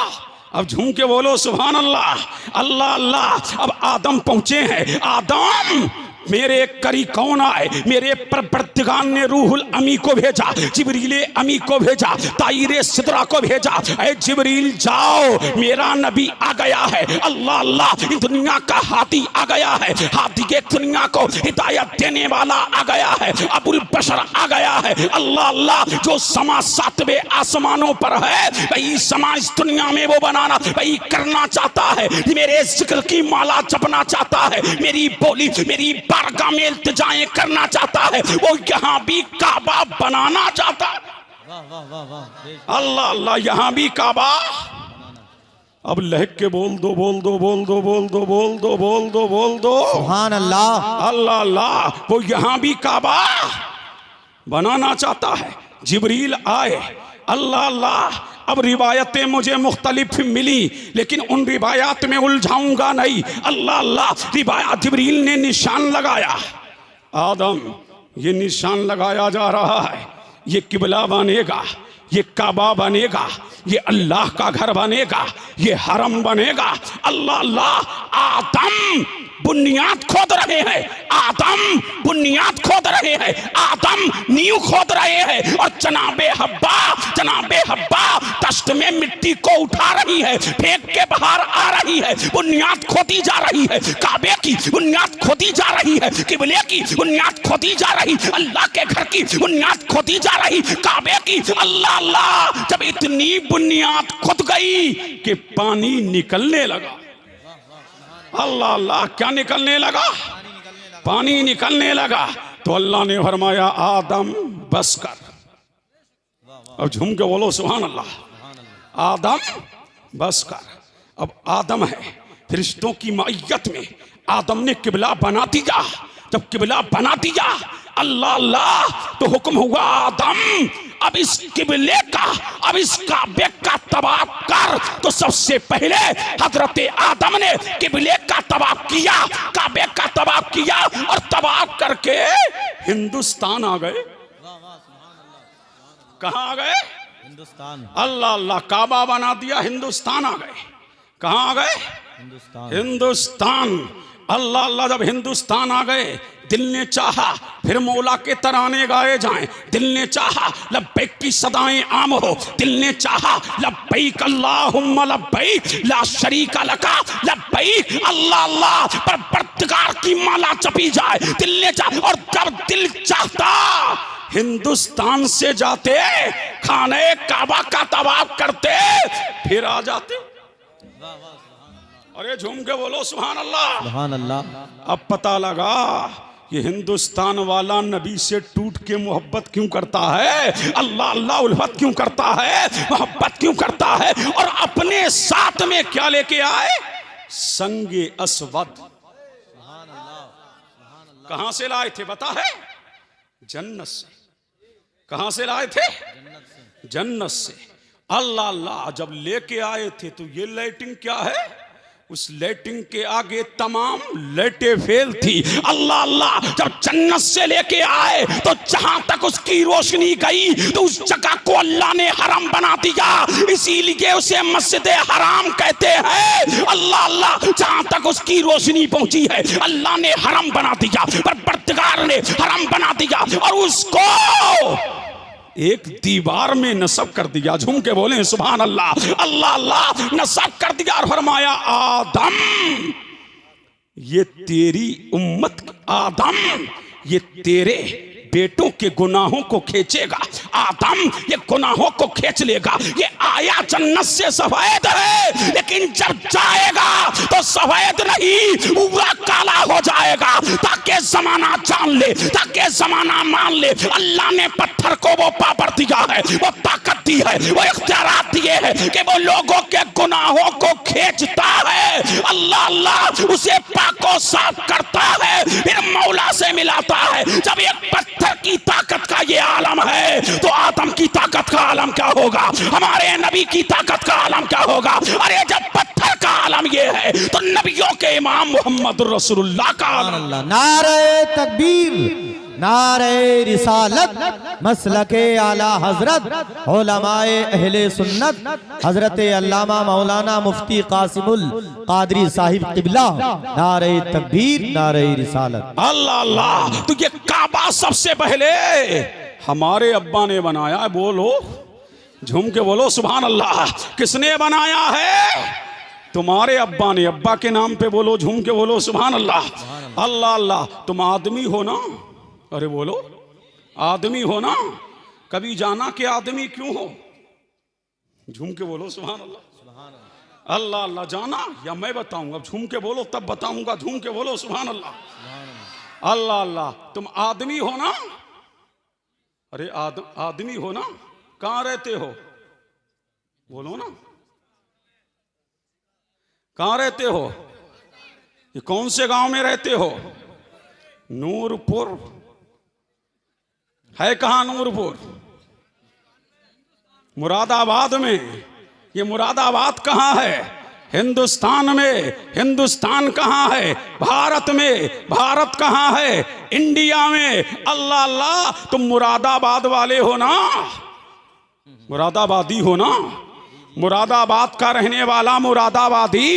अब झूम के बोलो सुभान अल्लाह। अल्लाह अल्लाह। अब आदम पहुंचे हैं। आदम मेरे करी कौन आए? मेरे परवरदिगार ने रूहुल अमी को भेजा, जिब्रीले अमी को भेजा, ताईरे सिदरा को भेजा। ऐ जिब्रील जाओ, मेरा नबी आ गया है। अल्लाह अल्लाह दुनिया का हादी आ गया है, हादी के दुनिया को हिदायत देने वाला आ गया है, अबुल बशर आ गया है। अल्लाह अल्लाह जो समा सातवें आसमानों पर है, वही समा इस दुनिया में वो बनाना वही करना चाहता है। मेरे जिक्र की माला जपना चाहता है, मेरी बोली मेरी बारगाह में इल्तिजाएं करना चाहता है, वो यहाँ भी काबा बनाना चाहता है। वाह वाह वाह वाह। अल्लाह अल्लाह यहाँ भी काबा। अब लहक के बोल दो, बोल दो, बोल दो, बोल दो, बोल दो, बोल दो, बोल दो। सुभान अल्लाह। अल्लाह अल्लाह वो यहाँ भी काबा बनाना चाहता है। जिब्रील आए। अल्लाह अल्लाह। अब रिवायतें मुझे मुख्तलिफ मिली, लेकिन उन रिवायात में उलझाऊंगा नहीं। अल्लाह अल्लाह रिवायत जिब्रील ने निशान लगाया। आदम ये निशान लगाया जा रहा है, ये किबला बनेगा, ये काबा बनेगा, ये अल्लाह का घर बनेगा, ये हरम बनेगा। अल्लाह अल्लाह। आदम बुनियाद खोद रहे हैं, आदम बुनियाद खोद रहे हैं, आदम नींव खोद रहे हैं। और जनाबे हब्बा तश्त में मिट्टी को उठा रही है, फेंक के बाहर आ रही है। बुनियाद खोदी जा रही है, काबे की बुनियाद खोदी जा रही है, किबले की बुनियाद खोदी जा रही, अल्लाह के घर की बुनियाद खोदी जा रही, काबे की। अल्लाह अल्लाह जब इतनी बुनियाद खुद गई कि पानी निकलने लगा। अल्लाह अल्लाह क्या निकलने लगा? पानी निकलने लगा। तो अल्लाह ने फरमाया आदम बस कर। अब झूम के बोलो सुभान अल्लाह। आदम बस कर। अब आदम है, फरिश्तों की मईयत में आदम ने किबला बना दिया। जब किबला बना दिया अल्लाह अल्लाह तो हुक्म हुआ आदम अब इस किबले का, अब इस काबे का तवाफ कर। तो सबसे पहले हजरत आदम ने किबले का तवाफ किया, काबे का तवाफ किया और तवाफ करके हिंदुस्तान आ गए। कहाँ आ गए? हिंदुस्तान। अल्लाह अल्लाह काबा बना दिया, हिंदुस्तान आ गए। कहाँ आ गए? हिंदुस्तान। हिंदुस्तान। अल्लाह अल्लाह जब हिंदुस्तान आ गए, दिल ने चाहा फिर मौला के तराने गाए जाएं। दिल ने चाहा लब्बैक की सदाएं आम हो। दिल ने चाहा लब्बैक अल्लाहुम्मा लब्बैक ला शरीका लका लब्बैक। अल्लाह अल्लाह पर परवरदिगार की माला जपी जाए। दिल ने चाहा, और जब दिल चाहता हिंदुस्तान से जाते, खाने काबा का तवाफ करते, फिर आ जाते। अरे झूम के बोलो सुभान अल्लाह। सुभान अल्लाह। अब पता लगा ये हिंदुस्तान वाला नबी से टूट के मोहब्बत क्यों करता है, अल्लाह अल्लाह उल्फत क्यों करता है, मोहब्बत क्यों करता है। और अपने साथ में क्या लेके आए? संगे अस्वद। कहां से लाए थे पता है? जन्नत से। कहां से लाए थे? जन्नत से। अल्लाह अल्लाह जब लेके आए थे तो ये लाइटिंग क्या है? उस लाइटिंग के आगे तमाम लाइटें फेल थी। अल्लाह अल्लाह जब जन्नत से लेके आए तो जहां तक उसकी रोशनी गई तो उस जगह को अल्लाह ने हराम बना दिया, इसीलिए उसे मस्जिद हराम कहते हैं। अल्लाह अल्लाह जहां तक उसकी रोशनी पहुंची है अल्लाह ने हराम बना दिया, परवरदिगार ने हराम बना दिया। और उसको एक दीवार में नस्ब कर दिया। झूम के बोले सुभान अल्लाह। अल्लाह अल्लाह नस्ब कर दिया और फरमाया आदम ये तेरी उम्मत, आदम ये तेरे बेटों के गुनाहों को खींचेगा, आदम ये गुनाहों को खींच लेगा। ये आया जन्नत से सफेद है, लेकिन जब जाएगा तो सफेद नहीं पूरा काला हो जाएगा, ताकि जमाना जान ले, ताकि जमाना मान ले अल्लाह ने पत्थर को वो पावर दिया है, वो ताकत दी है, वो इख्तियारात दिए हैं कि वो लोगों के गुनाहों को खींचता है। अल्लाह अल्लाह उसे पाको साफ करता है, फिर मौला से मिलाता है। जब एक पत्थर की ताकत का ये आलम है तो आदम की ताकत का आलम क्या होगा, हमारे नबी की ताकत का आलम क्या होगा। अरे जब पत्थर का आलम ये है तो नबियों के इमाम मोहम्मद रसूलुल्लाह का आलम। नारे तकबीर, नारे रिसालत, मसलके आला हजरत उलमाए अहले सुन्नत हजरत अल्लामा मौलाना मुफ्ती कासिमुल कादरी साहिब किबला। नारे तकबीर, नारे रिसालत। अल्लाह अल्लाह। तो ये काबा सबसे पहले हमारे अब्बा ने बनाया है, बोलो झूम के बोलो सुभान अल्लाह। किसने बनाया है? तुम्हारे अब्बा ने। अब्बा के नाम पे बोलो, झूम के बोलो सुभान अल्लाह। अल्लाह अल्लाह। तुम आदमी हो ना, अरे बोलो आदमी हो ना, कभी जाना कि आदमी क्यों हो? झूम के बोलो सुभान अल्लाह। अल्लाह अल्लाह। जाना या मैं बताऊंगा? झूम के बोलो तब बताऊंगा। झूम के बोलो सुभान अल्लाह। अल्लाह अल्लाह। तुम आदमी हो ना, अरे आदमी हो ना, कहां रहते हो? बोलो ना, कहां रहते हो? ये कौन से गांव में रहते हो? नूरपुर है। कहां नूरपुर? मुरादाबाद में। ये मुरादाबाद कहां है? हिंदुस्तान में। हिंदुस्तान कहां है? भारत में। भारत कहां है? इंडिया में। अल्लाह अल्लाह। तुम मुरादाबाद वाले हो ना, मुरादाबादी हो ना? मुरादाबाद का रहने वाला मुरादाबादी।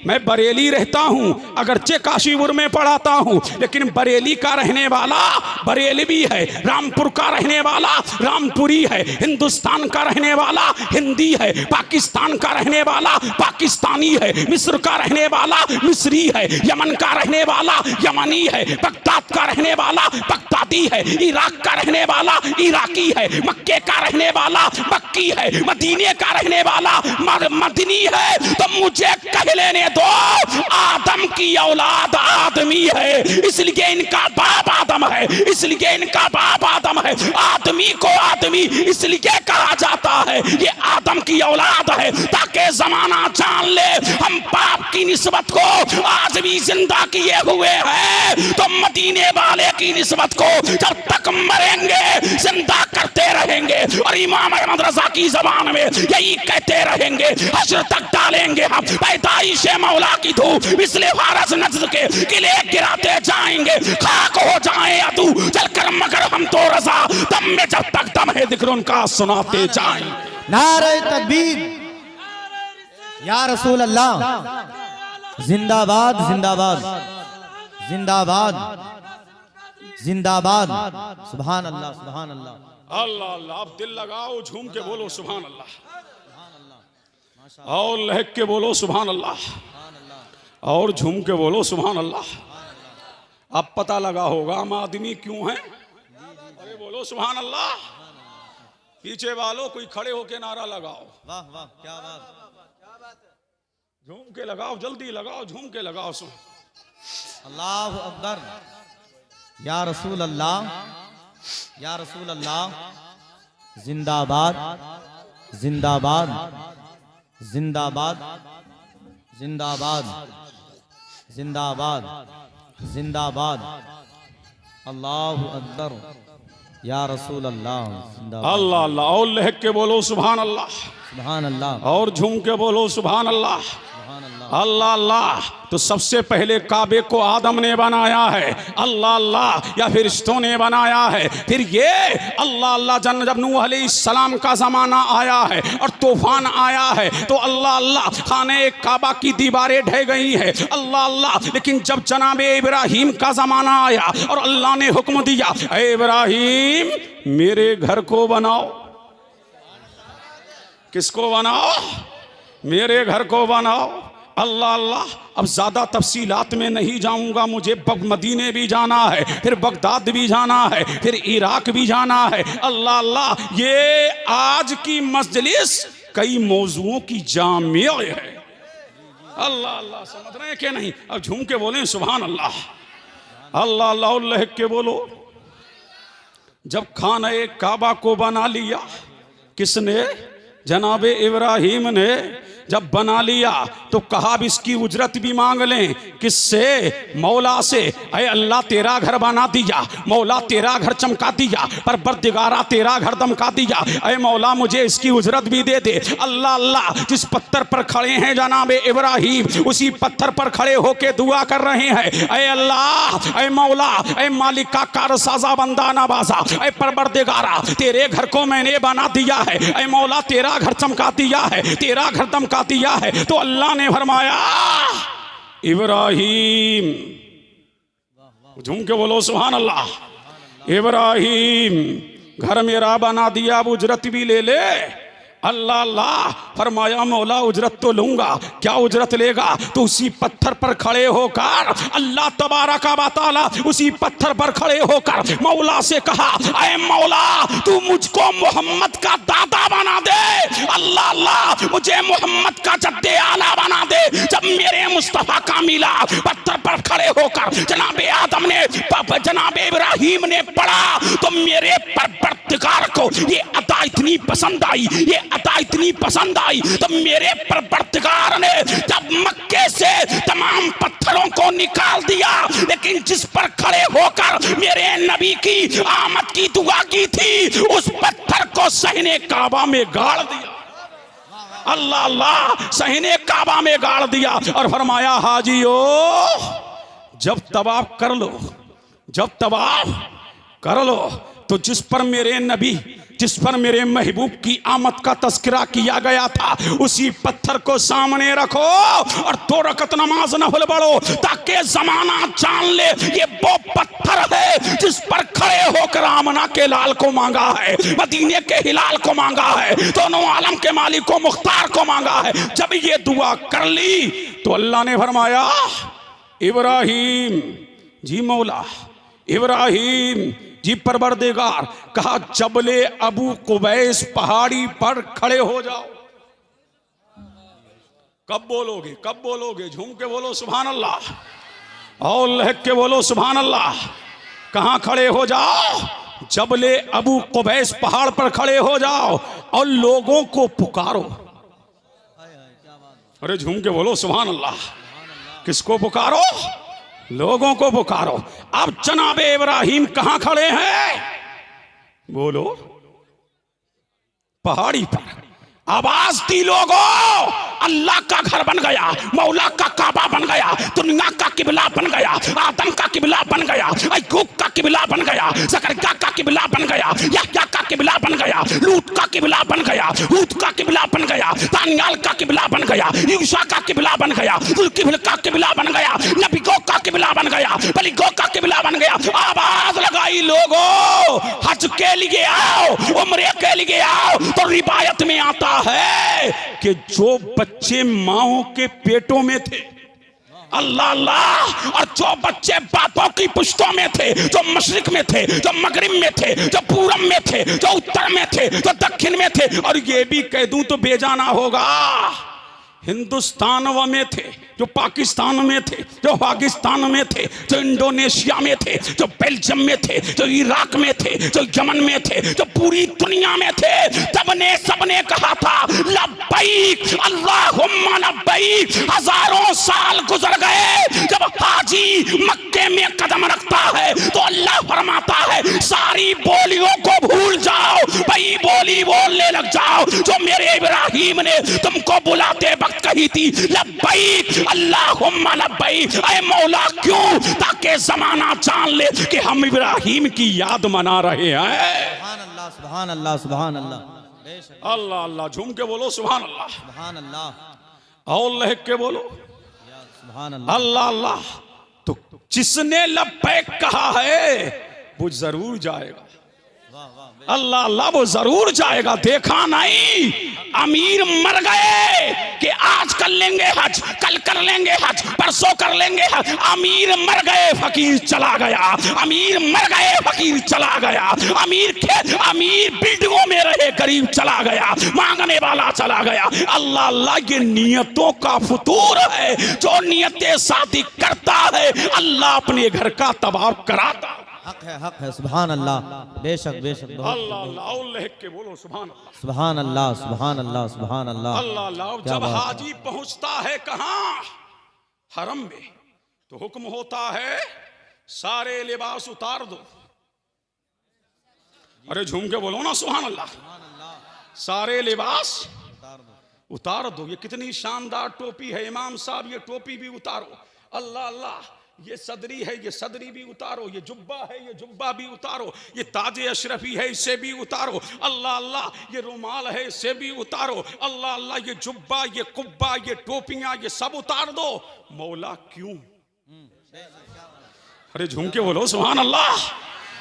मैं बरेली रहता हूं, अगरचे काशीपुर में पढ़ाता हूं, लेकिन बरेली का रहने वाला बरेलवी है, रामपुर का रहने वाला रामपुरी है, हिंदुस्तान का रहने वाला हिंदी है, पाकिस्तान का रहने वाला पाकिस्तानी है, मिस्र का रहने वाला मिस्री है, यमन का रहने वाला यमनी है, बगदाद का रहने वाला बगदादी है, इराक का रहने वाला इराकी है, मक्के का रहने वाला मक्की है, मदीने का रहने वाला मदनी है। तो मुझे कह लेने दो, आदम की औलाद आदमी है, इसलिए इनका बाप आदम है, इसलिए इनका बाप आदम है। आदमी को आदमी इसलिए कहा जाता है, ये आदम की औलाद है, ताकि जमाना जान ले हम बाप की निस्बत को आज भी जिंदा किए हुए हैं, तो मदीने वाले की निस्बत को जब तक मरेंगे जिंदा करते रहेंगे। और इमाम अहमद रजा की जबान में यही कहते रहेंगे, हश्र तक डालेंगे हम पैदाइश मौला की धूप, इसलिए फारस नज्द के किले गिराते जाएंगे, खाक हो जाए अदू जलकर मगर हम तो रजा, दम में जब तक दम है जिक्र उनका सुनाते जाएं। नारे तकबीर, या रसूल अल्लाह। जिंदाबाद जिंदाबाद जिंदाबाद जिंदाबाद। सुभान अल्लाह सुभान अल्लाह। अल्लाह अल्लाह। आप दिल लगाओ, झूम के बोलो सुभान अल्लाह, और लहक के बोलो सुभान अल्लाह, और झूम के बोलो सुभान अल्लाह। अब पता लगा होगा हम आदमी क्यों हैं। अरे बोलो सुभान अल्लाह। पीछे वालों कोई खड़े होके नारा लगाओ। वाह वाह, क्या बात। झूम के लगाओ, जल्दी लगाओ, झूम के लगाओ। अल्लाह अकबर। या रसूल अल्लाह, या रसूल अल्लाह। जिंदाबाद जिंदाबाद जिंदाबाद जिंदाबाद जिंदाबाद जिंदाबाद। अल्लाह अकबर। या रसूल अल्लाह। जिंदाबाद। अल्लाह अल्लाह। और लहक के बोलो सुभान अल्लाह, सुभान अल्लाह, और झूम के बोलो सुभान अल्लाह। सुभान अल्लाह। अल्लाह अल्लाह। तो सबसे पहले काबे को आदम ने बनाया है, अल्लाह अल्लाह, या फरिश्तों ने बनाया है। फिर ये अल्लाह अल्लाह जब नूह अलैहिस्सलाम का ज़माना आया है और तूफान आया है तो अल्लाह अल्लाह खाने काबा की दीवारें ढह गई है, अल्लाह अल्लाह। लेकिन जब जनाब इब्राहीम का ज़माना आया और अल्लाह ने हुक्म दिया, ऐ इब्राहीम मेरे घर को बनाओ। किसको बनाओ? मेरे घर को बनाओ। अल्लाह अल्लाह। अब ज़्यादा तफसीलात में नहीं जाऊंगा, मुझे मदीने भी जाना है, फिर बगदाद भी जाना है, फिर इराक भी जाना है। अल्लाह अल्लाह। ये आज की मजलिस कई मौजुओं की जामिया है। अल्लाह अल्लाह। समझ रहे हैं कि नहीं? अब झूम के बोलें सुभान अल्लाह। अल्लाह अल्लाह लिख के बोलो। जब खाने काबा को बना लिया किसने? जनाब इब्राहीम ने। जब बना लिया तो कहा अब इसकी उजरत भी मांग लें। किससे? मौला से। अरे अल्लाह तेरा घर बना दिया, मौला तेरा घर चमका दिया, पर बरदिगारा तेरा घर दमका दिया, अरे मौला मुझे इसकी उजरत भी दे दे। अल्लाह अल्लाह। जिस पत्थर पर खड़े हैं जनाब इब्राहीम, उसी पत्थर पर खड़े होके दुआ कर रहे हैं, अरे अल्लाह, अरे मौला, अरे मालिक का कारसाजा बंदा नवाजा, अरे परवरदिगारा तेरे घर को मैंने बना दिया है, अरे मौला तेरा घर चमका दिया है, तेरा घर दमका दिया है। तो अल्लाह ने फरमाया इब्राहीम, झूम के बोलो सुभान अल्लाह, इब्राहीम घर मेरा बना दिया, अब उजरत भी ले ले। अल्लाह अल्लाह। फरमाया मौला उजरत तो लूंगा। क्या उजरत लेगा? तो उसी पत्थर पर खड़े होकर अल्लाह तबारक व तआला उसी पत्थर पर खड़े होकर मौला से कहा, ऐ मौला तू मुझको मोहम्मद का दादा बना दे। अल्लाह अल्लाह। मुझे मोहम्मद का जद्दे आला बना दे। जब मेरे मुस्तफा का मिला पत्थर पर खड़े होकर जनाब आदम ने, जनाब इब्राहीम ने पढ़ा तो मेरे परवरदिगार को ये अता इतनी पसंद आई, ये अता इतनी पसंद आई। तो मेरे परवरदिगार ने जब मक्के से तमाम पत्थरों को निकाल दिया, लेकिन जिस पर खड़े होकर मेरे नबी की आमद की दुआ की थी उस पत्थर को सहने काबा में गाड़ दिया। अल्लाह अल्लाह। सहने काबा में गाड़ दिया और फरमाया हाजियो जब तवाफ कर लो, जब तवाफ कर लो तो जिस पर मेरे नबी, जिस पर मेरे महबूब की आमद का तस्करा किया गया था उसी पत्थर को सामने रखो और 2 रकत नमाज नफल पढ़ो, ताकि जमाना जान ले ये वो पत्थर है जिस पर खड़े होकर आमना के लाल को मांगा है, मदीने के हिलाल को मांगा है, दोनों आलम के मालिक को मुख्तार को मांगा है। जब ये दुआ कर ली तो अल्लाह ने फरमाया इब्राहीम जी मौला, इब्राहीम जी परवरदिगार, कहा जबले अबू कुबैस पहाड़ी पर खड़े हो जाओ। कब बोलोगे? कब बोलोगे? झूम के बोलो सुभान अल्लाह और लहक के बोलो सुभान अल्लाह। कहां खड़े हो जाओ? जबले अबू कुबैस पहाड़ पर खड़े हो जाओ और लोगों को पुकारो। अरे झूम के बोलो सुभान अल्लाह। किसको पुकारो? लोगों को पुकारो। अब जनाब इब्राहीम कहां खड़े हैं? बोलो। पहाड़ी पर। आवाज दी लोगों, अल्लाह का घर बन गया, मौला का काबा बन गया, दुनिया का किबला बन गया, आदम का किबला बन गया, अय्यूब का किबला बन गया, ज़करिया का किबला बन गया, यहया का किबला बन गया, लूत का किबला बन गया, हूद का किबला बन गया, दानियाल का किबला बन गया, यूशा का किबला बन गया, जुल्किफल का किबला बन गया, नबीगो का किबला बन गया, बलीगो का किबला बन गया। आवाज लगाई लोगों, हज के लिए आओ, उम्रे के लिए आओ। तो रिवायत में आता है कि जो बच्चे माओं के पेटों में थे, अल्लाह अल्लाह, और जो बच्चे बापों की पुश्तों में थे, जो मशरिक में थे, जो मगरिब में थे, जो पूरब में थे, जो उत्तर में थे, जो दक्षिण में थे, और ये भी कह दूं तो बेजाना होगा, हिंदुस्तान में थे, जो पाकिस्तान में थे, जो पाकिस्तान में थे, जो इंडोनेशिया में थे, जो बेल्जियम में थे, जो इराक में थे, जो यमन में थे, जो पूरी दुनिया में थे। सबने सबने कहा था लब्बैक अल्लाहुम्मा लब्बैक। हजारों साल गुजर गए। जब हाजी मक्के में कदम रखता है तो अल्लाह फरमाता है सारी बोलियों को भूल जाओ, भाई वही बोली बोलने लग जाओ जो मेरे इब्राहिम ने तुमको बुलाते वक्त कही थी, लब्बैक अल्लाहुम्मा लब्बैक। ऐ मौला क्यों? ताकि जमाना जान ले कि हम इब्राहिम की याद मना रहे हैं। सुभान अल्लाह, सुभान अल्लाह, सुभान अल्लाह, अल्लाह अल्लाह, झूम के बोलो सुभान अल्लाह, सुभान अल्लाह, और लहक के बोलो सुभान अल्लाह। अल्लाह अल्लाह। तो जिसने लब्बैक कहा है वो जरूर जाएगा। अल्लाह अल्लाह, वो जरूर जाएगा। देखा नहीं अमीर मर गए कि आज कर लेंगे हज, कल कर लेंगे हज, परसों कर लेंगे हज। अमीर मर गए, फकीर चला गया। अमीर मर गए, फकीर चला गया। अमीर बिल्डिंगों में रहे, गरीब चला गया, मांगने वाला चला गया। अल्लाह अल्लाह, ये नियतों का फुतूर है। जो नियतें शादी करता है अल्लाह अपने घर का तबाह कराता है। हक है, हक है, सुभान अल्लाह, बेशक बेशक। अल्लाह अल्लाह, और लहक के बोलो सुभान अल्लाह, सुभान अल्लाह, सुभान अल्लाह, सुभान अल्लाह। अल्लाह अल्लाह। जब हाजी पहुंचता है कहाँ? हरम में, तो हुक्म होता है सारे लिबास उतार दो। अरे झूम के बोलो ना सुभान अल्लाह। सारे लिबास उतार दो। ये कितनी शानदार टोपी है इमाम साहब, ये टोपी भी उतारो। अल्लाह अल्लाह, ये सदरी है, ये सदरी भी उतारो। ये जुब्बा है, ये जुब्बा भी उतारो। ये ताजे अशरफी है, इसे भी उतारो। अल्लाह अल्लाह, ये रुमाल है, इसे भी उतारो। अल्लाह अल्लाह, ये जुब्बा, ये कुब्बा, ये टोपियां, ये सब उतार दो। मौला क्यों? अरे झूम के बोलो सुभान अल्लाह।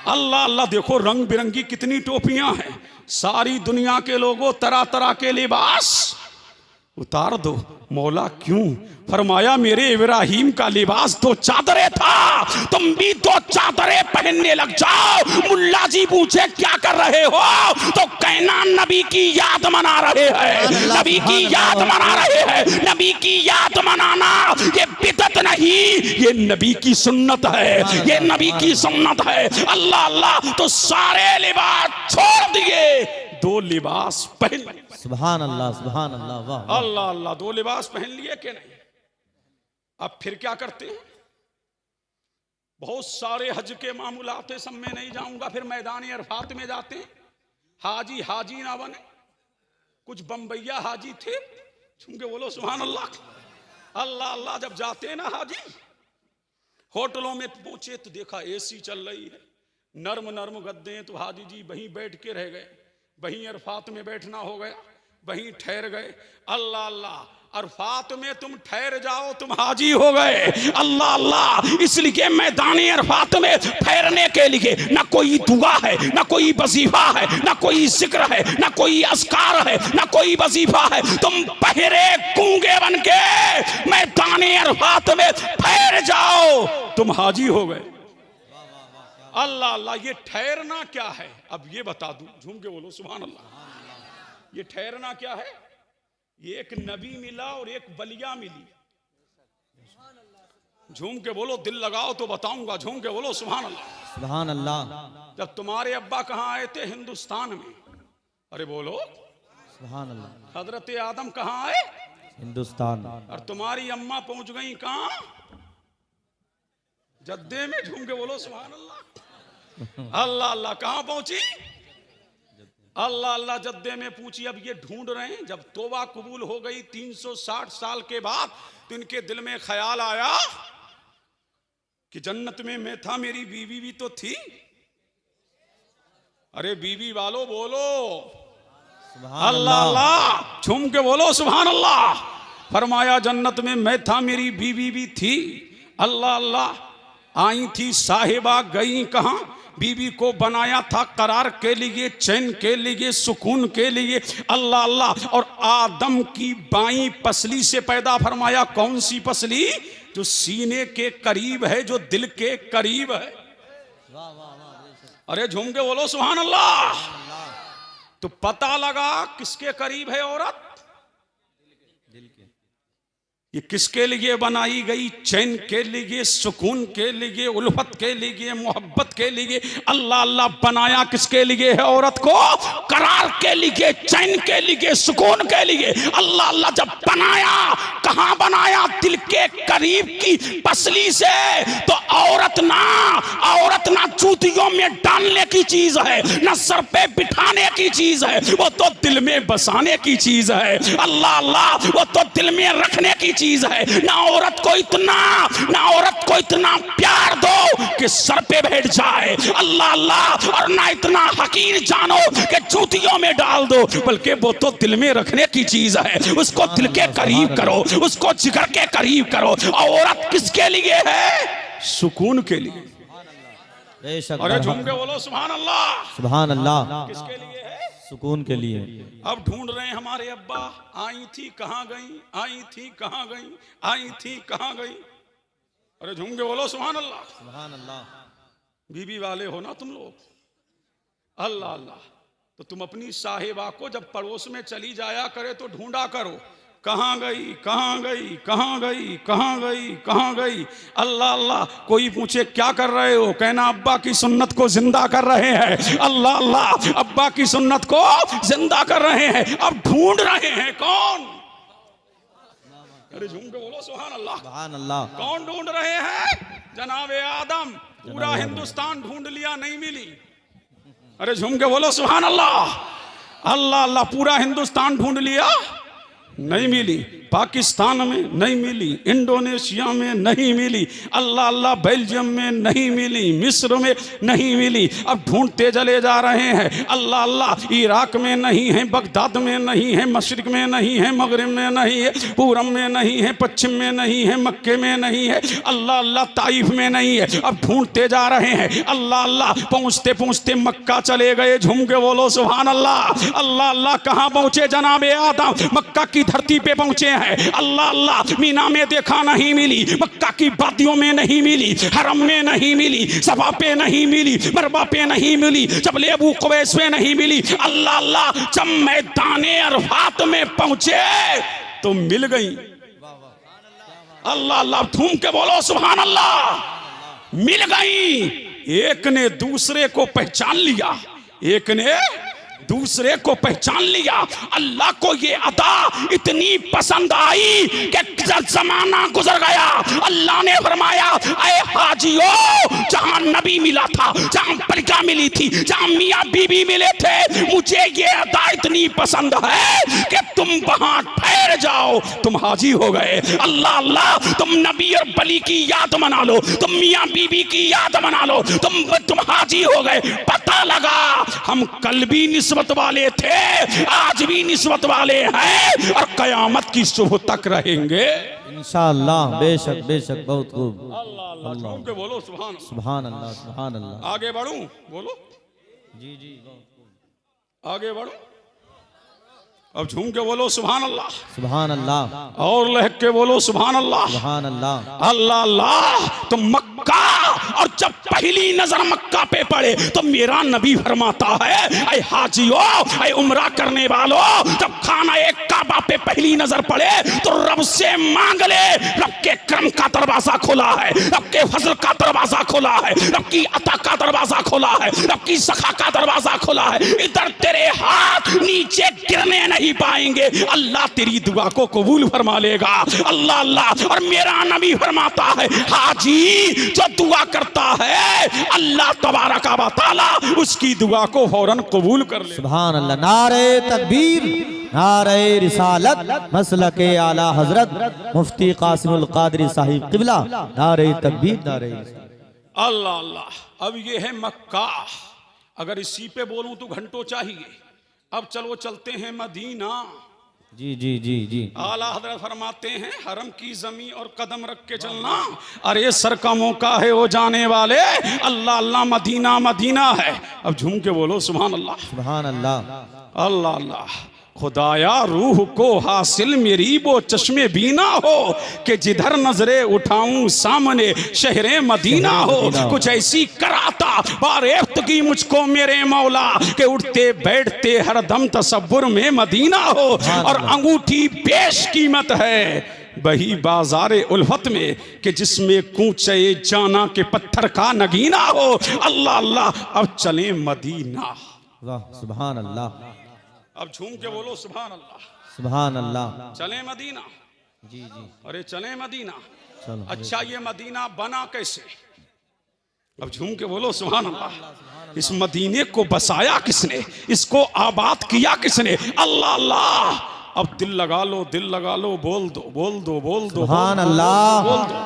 अल्लाह अल्लाह, देखो रंग बिरंगी कितनी टोपियां हैं। सारी दुनिया के लोगों तरह तरह के लिबास उतार दो। मौला क्यों? फरमाया मेरे इब्राहिम का लिबास तो चादरें था, तुम भी तो चादरें पहनने लग जाओ। मुल्ला जी पूछे क्या कर रहे हो? तो कहना नबी की याद मना रहे हैं, नबी की याद मना रहे हैं। नबी की याद मनाना ये बिदअत नहीं, ये नबी की सुन्नत है, ये नबी की सुन्नत है। अल्लाह अल्लाह, तो सारे लिबास छोड़ दिए, दो लिबास पहन। सुभान अल्लाह, सुभान अल्लाह, वाह। अल्लाह अल्लाह, दो लिबास पहन लिए कि नहीं? अब फिर क्या करते हैं? बहुत सारे हज के मामूलात, सब में नहीं जाऊंगा। फिर मैदान अरफात में जाते हैं। हाजी हाजी ना बने, कुछ बम्बैया हाजी थे, छूंगे बोलो सुभान अल्लाह। अल्लाह अल्लाह, जब जाते हैं ना हाजी, होटलों में पहुंचे तो देखा एसी चल रही है, नर्म नर्म गद्दे हैं, तो हाजी जी वहीं बैठ के रह गए। वहीं अरफात में बैठना हो गया, वहीं ठहर गए। अल्लाह अल्लाह, अरफात में तुम ठहर जाओ, तुम हाजी हो गए। अल्लाह अल्लाह, इसलिए मैदान अरफात में ठहरने के लिए ना कोई दुआ है, ना कोई वजीफा है, ना कोई जिक्र है, ना कोई अस्कार है, ना कोई वजीफा है। तुम पहरे गूंगे बन के मैदान अरफात में ठहर जाओ, तुम हाजी हो गए। अल्लाह अल्लाह, ये ठहरना क्या है? अब ये बता दूं, झूम के बोलो सुभान अल्लाह। ये ठहरना क्या है? ये एक नबी मिला और एक बलिया मिली। झूम के बोलो, दिल लगाओ तो बताऊंगा। झूम के बोलो सुभान अल्लाह, सुभान अल्लाह। जब तुम्हारे अब्बा कहाँ आए थे? हिंदुस्तान में। अरे बोलो सुभान अल्लाह। हजरत आदम कहाँ आए? हिंदुस्तान। और तुम्हारी अम्मा पहुंच गई कहाँ? जद्दे में। झूम के बोलो सुभान अल्लाह। अल्लाह अल्लाह, कहाँ पहुंची? अल्लाह अल्लाह, जद्दे में पूछी। अब ये ढूंढ रहे हैं, जब तौबा कबूल हो गई 360 साल के बाद, तो इनके दिल में ख्याल आया कि जन्नत में मैं था, मेरी बीवी भी तो थी। अरे बीवी वालों बोलो अल्लाह अल्लाह, झूम के बोलो सुभान अल्लाह। फरमाया जन्नत में मैं था, मेरी बीवी भी थी। अल्लाह अल्लाह, आई थी साहिबा, गई कहाँ? बीवी को बनाया था करार के लिए, चैन के लिए, सुकून के लिए। अल्लाह अल्लाह, और आदम की बाई पसली से पैदा फरमाया। कौन सी पसली? जो सीने के करीब है, जो दिल के करीब है। अरे झूम के बोलो सुभान अल्लाह। तो पता लगा किसके करीब है औरत? ये किसके लिए बनाई गई? चैन के लिए, सुकून के लिए, उल्फत के लिए, मोहब्बत के लिए। अल्लाह अल्लाह बनाया किसके लिए है? औरत को करार के लिए, चैन के लिए, सुकून के लिए। अल्लाह अल्लाह जब बनाया, कहां बनाया? दिल के करीब की पसली से। तो औरत ना जूतियों में डालने की चीज है, ना सर पे बिठाने की चीज है, वो तो दिल में बसाने की चीज है। अल्लाह अल्लाह, वो तो दिल में रखने की चीज है। ना औरत को इतना प्यार दो कि सर पे बैठ जाए, अल्लाह अल्लाह, और ना इतना हकीर जानो कि जूतियों में डाल दो, बल्कि वो तो दिल में रखने की चीज है। उसको दिल के करीब करो, उसको जिगर के करीब करो। औरत किसके लिए है? सुकून के लिए। अरे झूम के बोलो सुभान अल्लाह। सुभान अल्लाह। किसके लिए है? सुकून के लिए। अब ढूंढ रहे हैं हमारे अब्बा, आई थी कहां गई, आई थी कहां गई, आई थी कहां गई। अरे झूम के बोलो सुभान अल्लाह। सुभान अल्लाह। बीबी वाले हो ना तुम लोग, अल्लाह अल्लाह, तो तुम अपनी साहिबा को जब पड़ोस में चली जाया करे तो ढूंढा करो, कहां गई, कहां गई, कहां गई, कहां गई, कहां गई। अल्लाह अल्लाह, कोई पूछे क्या कर रहे हो, कहना अब्बा की सुन्नत को जिंदा कर रहे हैं। अल्लाह अल्लाह, अब्बा की सुन्नत को जिंदा कर रहे हैं। अब ढूंढ रहे हैं कौन? अरे झूम के बोलो सुभान अल्लाह। सुभान अल्लाह। कौन ढूंढ रहे हैं? जनाबे आदम। पूरा हिंदुस्तान ढूंढ लिया, नहीं मिली। अरे झूम के बोलो सुभान अल्लाह। अल्लाह अल्लाह, पूरा हिंदुस्तान ढूंढ लिया, नहीं मिली। पाकिस्तान में नहीं मिली, इंडोनेशिया में नहीं मिली, अल्लाह अल्लाह, बेल्जियम में नहीं मिली, मिस्र में नहीं मिली। अब ढूंढते चले जा रहे हैं, अल्लाह अल्लाह, इराक में नहीं है, बगदाद में नहीं है, मशरिक में नहीं है, मगरिब में नहीं है, पूरब में नहीं है, पश्चिम में नहीं है, मक्के में नहीं है, अल्लाह अल्लाह, ताइफ में नहीं है। अब ढूंढते जा रहे हैं, अल्लाह अल्लाह, पहुँचते पहुँचते मक्का चले गए। झूम के बोलो सुभान अल्लाह। अल्लाह अल्लाह, कहाँ पहुँचे? जनाबे आदम मक्का की धरती पे पहुँचे हैं। अल्लाह अल्लाह, मीना में देखा नहीं मिली, मक्का की वादियों में नहीं मिली, हरम में नहीं मिली, सफा पे नहीं मिली, मरवा पे नहीं मिली, जबल अबू कुवैस पे नहीं मिली। अल्लाह अल्लाह, जब मैदाने अरफात में पहुंचे तो मिल गई। अल्लाह अल्लाह, थूम के बोलो सुभान अल्लाह। मिल गई। एक ने दूसरे को पहचान लिया, एक ने दूसरे को पहचान लिया। अल्लाह को ये अदा इतनी पसंद आई कि जब जमाना गुजर गया, अल्लाह ने फरमाया, ऐ हाजियों, जहां नबी मिला था, जहां पलिका मिली थी, जहां मियाँ बीबी मिले थे, मुझे ये अदा इतनी पसंद है कि तुम वहां ठहर जाओ। तुम हाजी हो गए। अल्लाह अल्लाह, तुम नबी और बली की याद मना लो, तुम मियाँ बीबी की याद मना लो, तुम हाजी हो गए। पता लगा हम कल भी निस्बत वाले थे, आज भी निस्बत वाले हैं, और कयामत की सुबह तक रहेंगे इंशाअल्लाह। बेशक बेशक, बहुत खूब। अल्लाह अल्लाह, के बोलो सुभान सुभान अल्लाह। सुभान अल्लाह। आगे बढ़ूं? बोलो जी जी, बहुत खूब। आगे बढ़ूं? अब झूम के बोलो सुभान अल्लाह। सुभान अल्लाह। और लहक के बोलो सुभान अल्लाह। सुभान अल्लाह। अल्लाह अल्लाह, तो मक्का, और जब पहली नजर मक्का पे पड़े तो मेरा नबी फरमाता है, ऐ हाजियों, ऐ उम्रा करने वालों, जब खाना एक काबा पे पहली नजर पड़े तो रब से मांग ले। रब के करम का दरवाजा खुला है, रब के फजल का दरवाजा खुला है, रब की अता का दरवाजा खुला है, रब की सखा का दरवाजा खुला है। इधर तेरे हाथ नीचे गिरने नहीं पाएंगे, अल्लाह तेरी दुआ को कबूल फरमा लेगा। अल्लाह अल्लाह, और मेरा नबी फरमाता है, हाजी जो दुआ करता है, अल्लाह तबारक व तआला उसकी दुआ को फौरन कबूल कर ले। सुभान अल्लाह। नारे तकबीर, नारे रिसालत, मसलके आला हजरत मुफ्ती कासिमुल कादरी साहिब किबला। नारे तकबीर, नारे रिसालत। अल्लाह अल्लाह। अब ये है मक्का। अगर इसी पे बोलूं तो घंटों चाहिए। अब चलो चलते हैं मदीना। जी जी जी जी। आला हजरत फरमाते हैं, हरम की जमीन और कदम रख के चलना, अरे सर का मौका है वो जाने वाले। अल्लाह अल्लाह, मदीना मदीना है। अब झूम के बोलो सुभान अल्लाह। सुभान अल्लाह। अल्लाह अल्लाह, खुदाया रूह को हासिल मेरी वो चश्मे बीना हो कि जिधर नजरे उठाऊं सामने शहरे मदीना हो। कुछ ऐसी कराता बारेफ्तगी मुझको मेरे मौला के उठते बैठते हर दम तसब्बुर में मदीना हो। और अंगूठी बेश कीमत है, वही बाजार उल्फत में कि जिसमें कूचे जाना के पत्थर का नगीना हो। अल्लाह अल्लाह अब चले मदीना। वाह सुभान अल्लाह, अब झूम के बोलो सुभान अल्लाह। सुभान अल्लाह। चले मदीना। जी जी अरे चले मदीना। चलो। अच्छा ये मदीना बना कैसे? अब झूम के बोलो सुभान अल्लाह। इस मदीने को बसाया किसने? इसको आबाद किया किसने? अल्लाह अल्लाह। अब दिल लगा लो, दिल लगा लो, बोल दो बोल दो बोल दो सुभान अल्लाह। बोल दो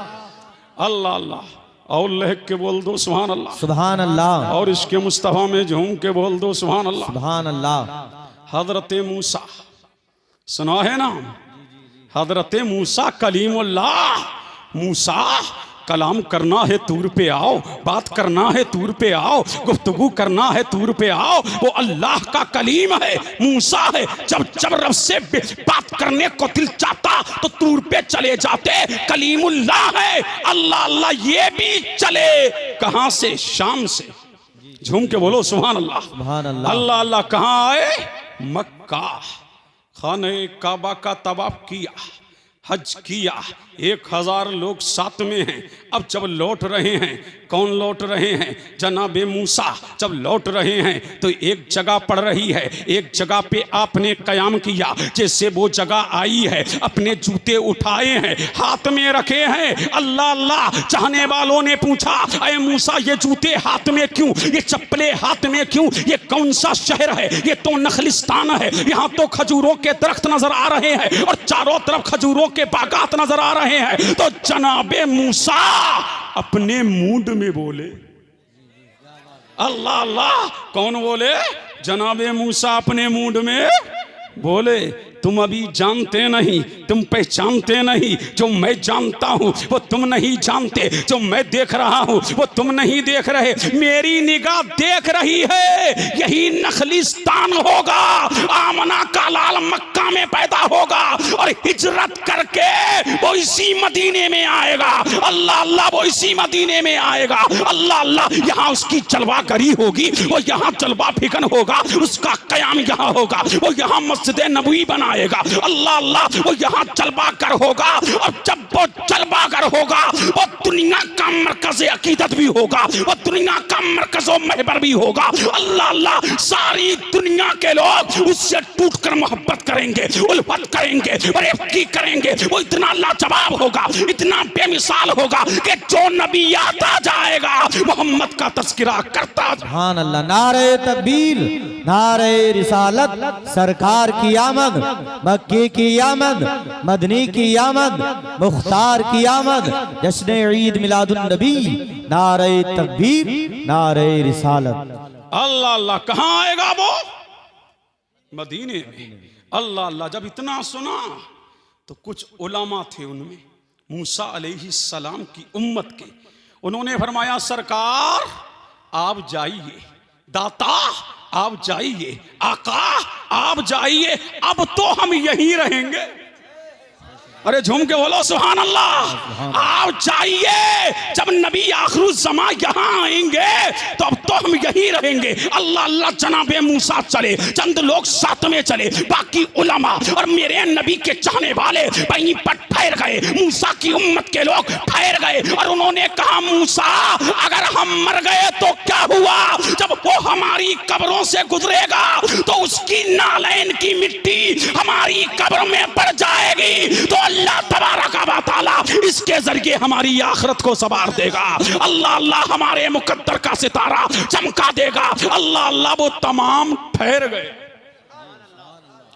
अल्लाह अल्लाह। और लहक के बोल दो सुभान अल्लाह। सुभान अल्लाह। और इसके मुस्तफा में झूम के बोल दो सुभान अल्लाह। सुभान अल्लाह। हजरत मूसा सुना है ना? हजरत मूसा कलीमुल्लाह। मूसा कलाम करना है तूर पे आओ, बात करना है तूर पे आओ, गुफ्तगू करना है तूर पे आओ। वो अल्लाह का कलीम है, मूसा है। जब जब रब से बात करने को दिल चाहता तो तूर पे चले जाते। कलीमुल्लाह है। अल्लाह अल्लाह ये भी चले कहां से? शाम से। झूम के बोलो सुभान अल्लाह। सुभान अल्लाह। अल्लाह अल्लाह कहां आए? मक्का। खाने काबा का तवाफ किया, हज किया, 1000 लोग साथ में हैं। अब जब लौट रहे हैं, कौन लौट रहे हैं? जनाबे मूसा जब लौट रहे हैं तो एक जगह पड़ रही है, एक जगह पे आपने कयाम किया। जैसे वो जगह आई है, अपने जूते उठाए हैं, हाथ में रखे हैं। अल्लाह अल्लाह। चाहने वालों ने पूछा, अरे मूसा ये जूते हाथ में क्यों, ये चप्पलें हाथ में क्यों? ये कौन सा शहर है? ये तो नखलिस्तान है। यहाँ तो खजूरों के दरख्त नजर आ रहे हैं और चारों तरफ खजूरों के बागात नजर आ रहे हैं। तो जनाबे मूसा अपने मूड में बोले। अल्लाह अल्लाह। कौन बोले? जनाबे मूसा अपने मूड में बोले। तुम अभी जानते नहीं, तुम पहचानते नहीं। जो मैं जानता हूं वो तुम नहीं जानते, जो मैं देख रहा हूं वो तुम नहीं देख रहे। मेरी निगाह देख रही है यही नखलिस्तान होगा। आमना का लाल मक्का में पैदा होगा और हिजरत करके वो इसी मदीने में आएगा। अल्लाह अल्लाह। वो इसी मदीने में आएगा। अल्लाह अल्लाह। यहाँ उसकी जलवागरी होगी, वो यहाँ जलवा फिकन होगा, उसका कयाम यहाँ होगा, वो यहाँ मस्जिद नबवी बना। अल्लाह अल्लाह। वो यहाँ जलवागर होगा और जब वो जलवागर होगा वो दुनिया का मरकज अकीदत भी होगा, वो दुनिया का मरकज महबर भी होगा। अल्लाह अल्लाह। सारी दुनिया के लोग उससे टूटकर मोहब्बत करेंगे, उल्फत करेंगे, रेफकी करेंगे। वो इतना लाजवाब होगा, इतना बेमिसाल होगा कि जो नबी आता जाएगा मोहम्मद का तस्करा करता। सुभान अल्लाह। नारे तकबीर, नारे रिसालत, सरकार की आमद, मक्की की आमद, मदनी की आमद, मुख्तार की आमद, जश्न ईद मिलादुन नबी। नारे तकबीर, नारे रिसालत। अल्लाह अल्लाह। कहां आएगा वो? मदीने में। अल्लाह अल्लाह। जब इतना सुना तो कुछ उलमा थे उनमें, मूसा अलैहिस्सलाम की उम्मत के, उन्होंने फरमाया सरकार आप जाइए, दाता आप जाइए, आका आप जाइए, अब तो हम यहीं रहेंगे। अरे झूम के बोलो सुभान अल्लाह। आप जाइए, जब नबी आखिरुज़्ज़मा यहाँ आएंगे तो अब तो हम यहीं रहेंगे। अल्लाह अल्लाह। जनाबे मूसा चले, चंद लोग साथ में चले, बाकी उलमा और मेरे नबी के चाहने वाले वहीं पर ठहर गए। मूसा की उम्मत के लोग ठहर गए और उन्होंने कहा मूसा अगर हम मर गए तो क्या हुआ? जब वो हमारी कब्रों से गुजरेगा तो उसकी नालैन की मिट्टी हमारी कब्र में पड़ जाएगी, तो अल्लाह तबारक व तआला इसके जरिए हमारी आखिरत को संवार देगा। अल्लाह अल्लाह। हमारे मुकद्दर का सितारा चमका देगा। अल्लाह अल्लाह। वो तमाम ठहर गए।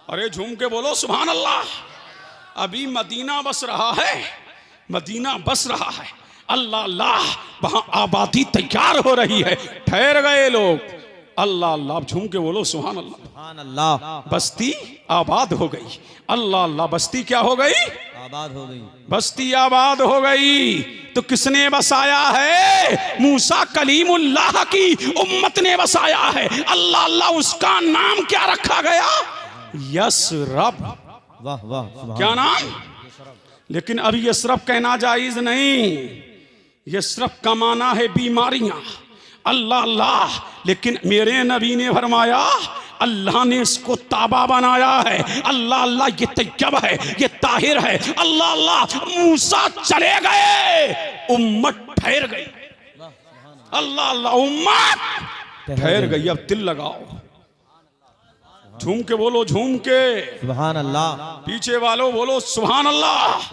अरे झूम के बोलो सुभान अल्लाह। अभी मदीना बस रहा है, मदीना बस रहा है। अल्लाह अल्लाह। वहां आबादी तैयार हो रही है, ठहर गए लोग। अल्लाह अल्लाह। झूम के बोलो सुभान अल्लाह। सुभान अल्लाह। बस्ती आबाद हो गई। अल्लाह अल्लाह। बस्ती क्या हो गई? आबाद हो गई। बस्ती आबाद हो गई। तो किसने बसाया है? मूसा कलीमुल्लाह की उम्मत ने बसाया है। अल्लाह अल्लाह। उसका नाम क्या रखा गया? यसरब। वाह वाह। क्या नाम? लेकिन अभी यसरब कहना जायज नहीं। यसरब का माना है बीमारियां। अल्लाह अल्लाह। लेकिन मेरे नबी ने फरमाया अल्लाह ने इसको ताबा बनाया है। अल्लाह अल्लाह ये तैयब है, ये ताहिर है। अल्लाह अल्लाह मूसा चले गए, उम्मत ठहर गई। अल्लाह अल्लाह उम्मत ठहर गई। अब तिल लगाओ, झूम के बोलो, झूम के सुभान अल्लाह। पीछे वालों बोलो सुभान अल्लाह।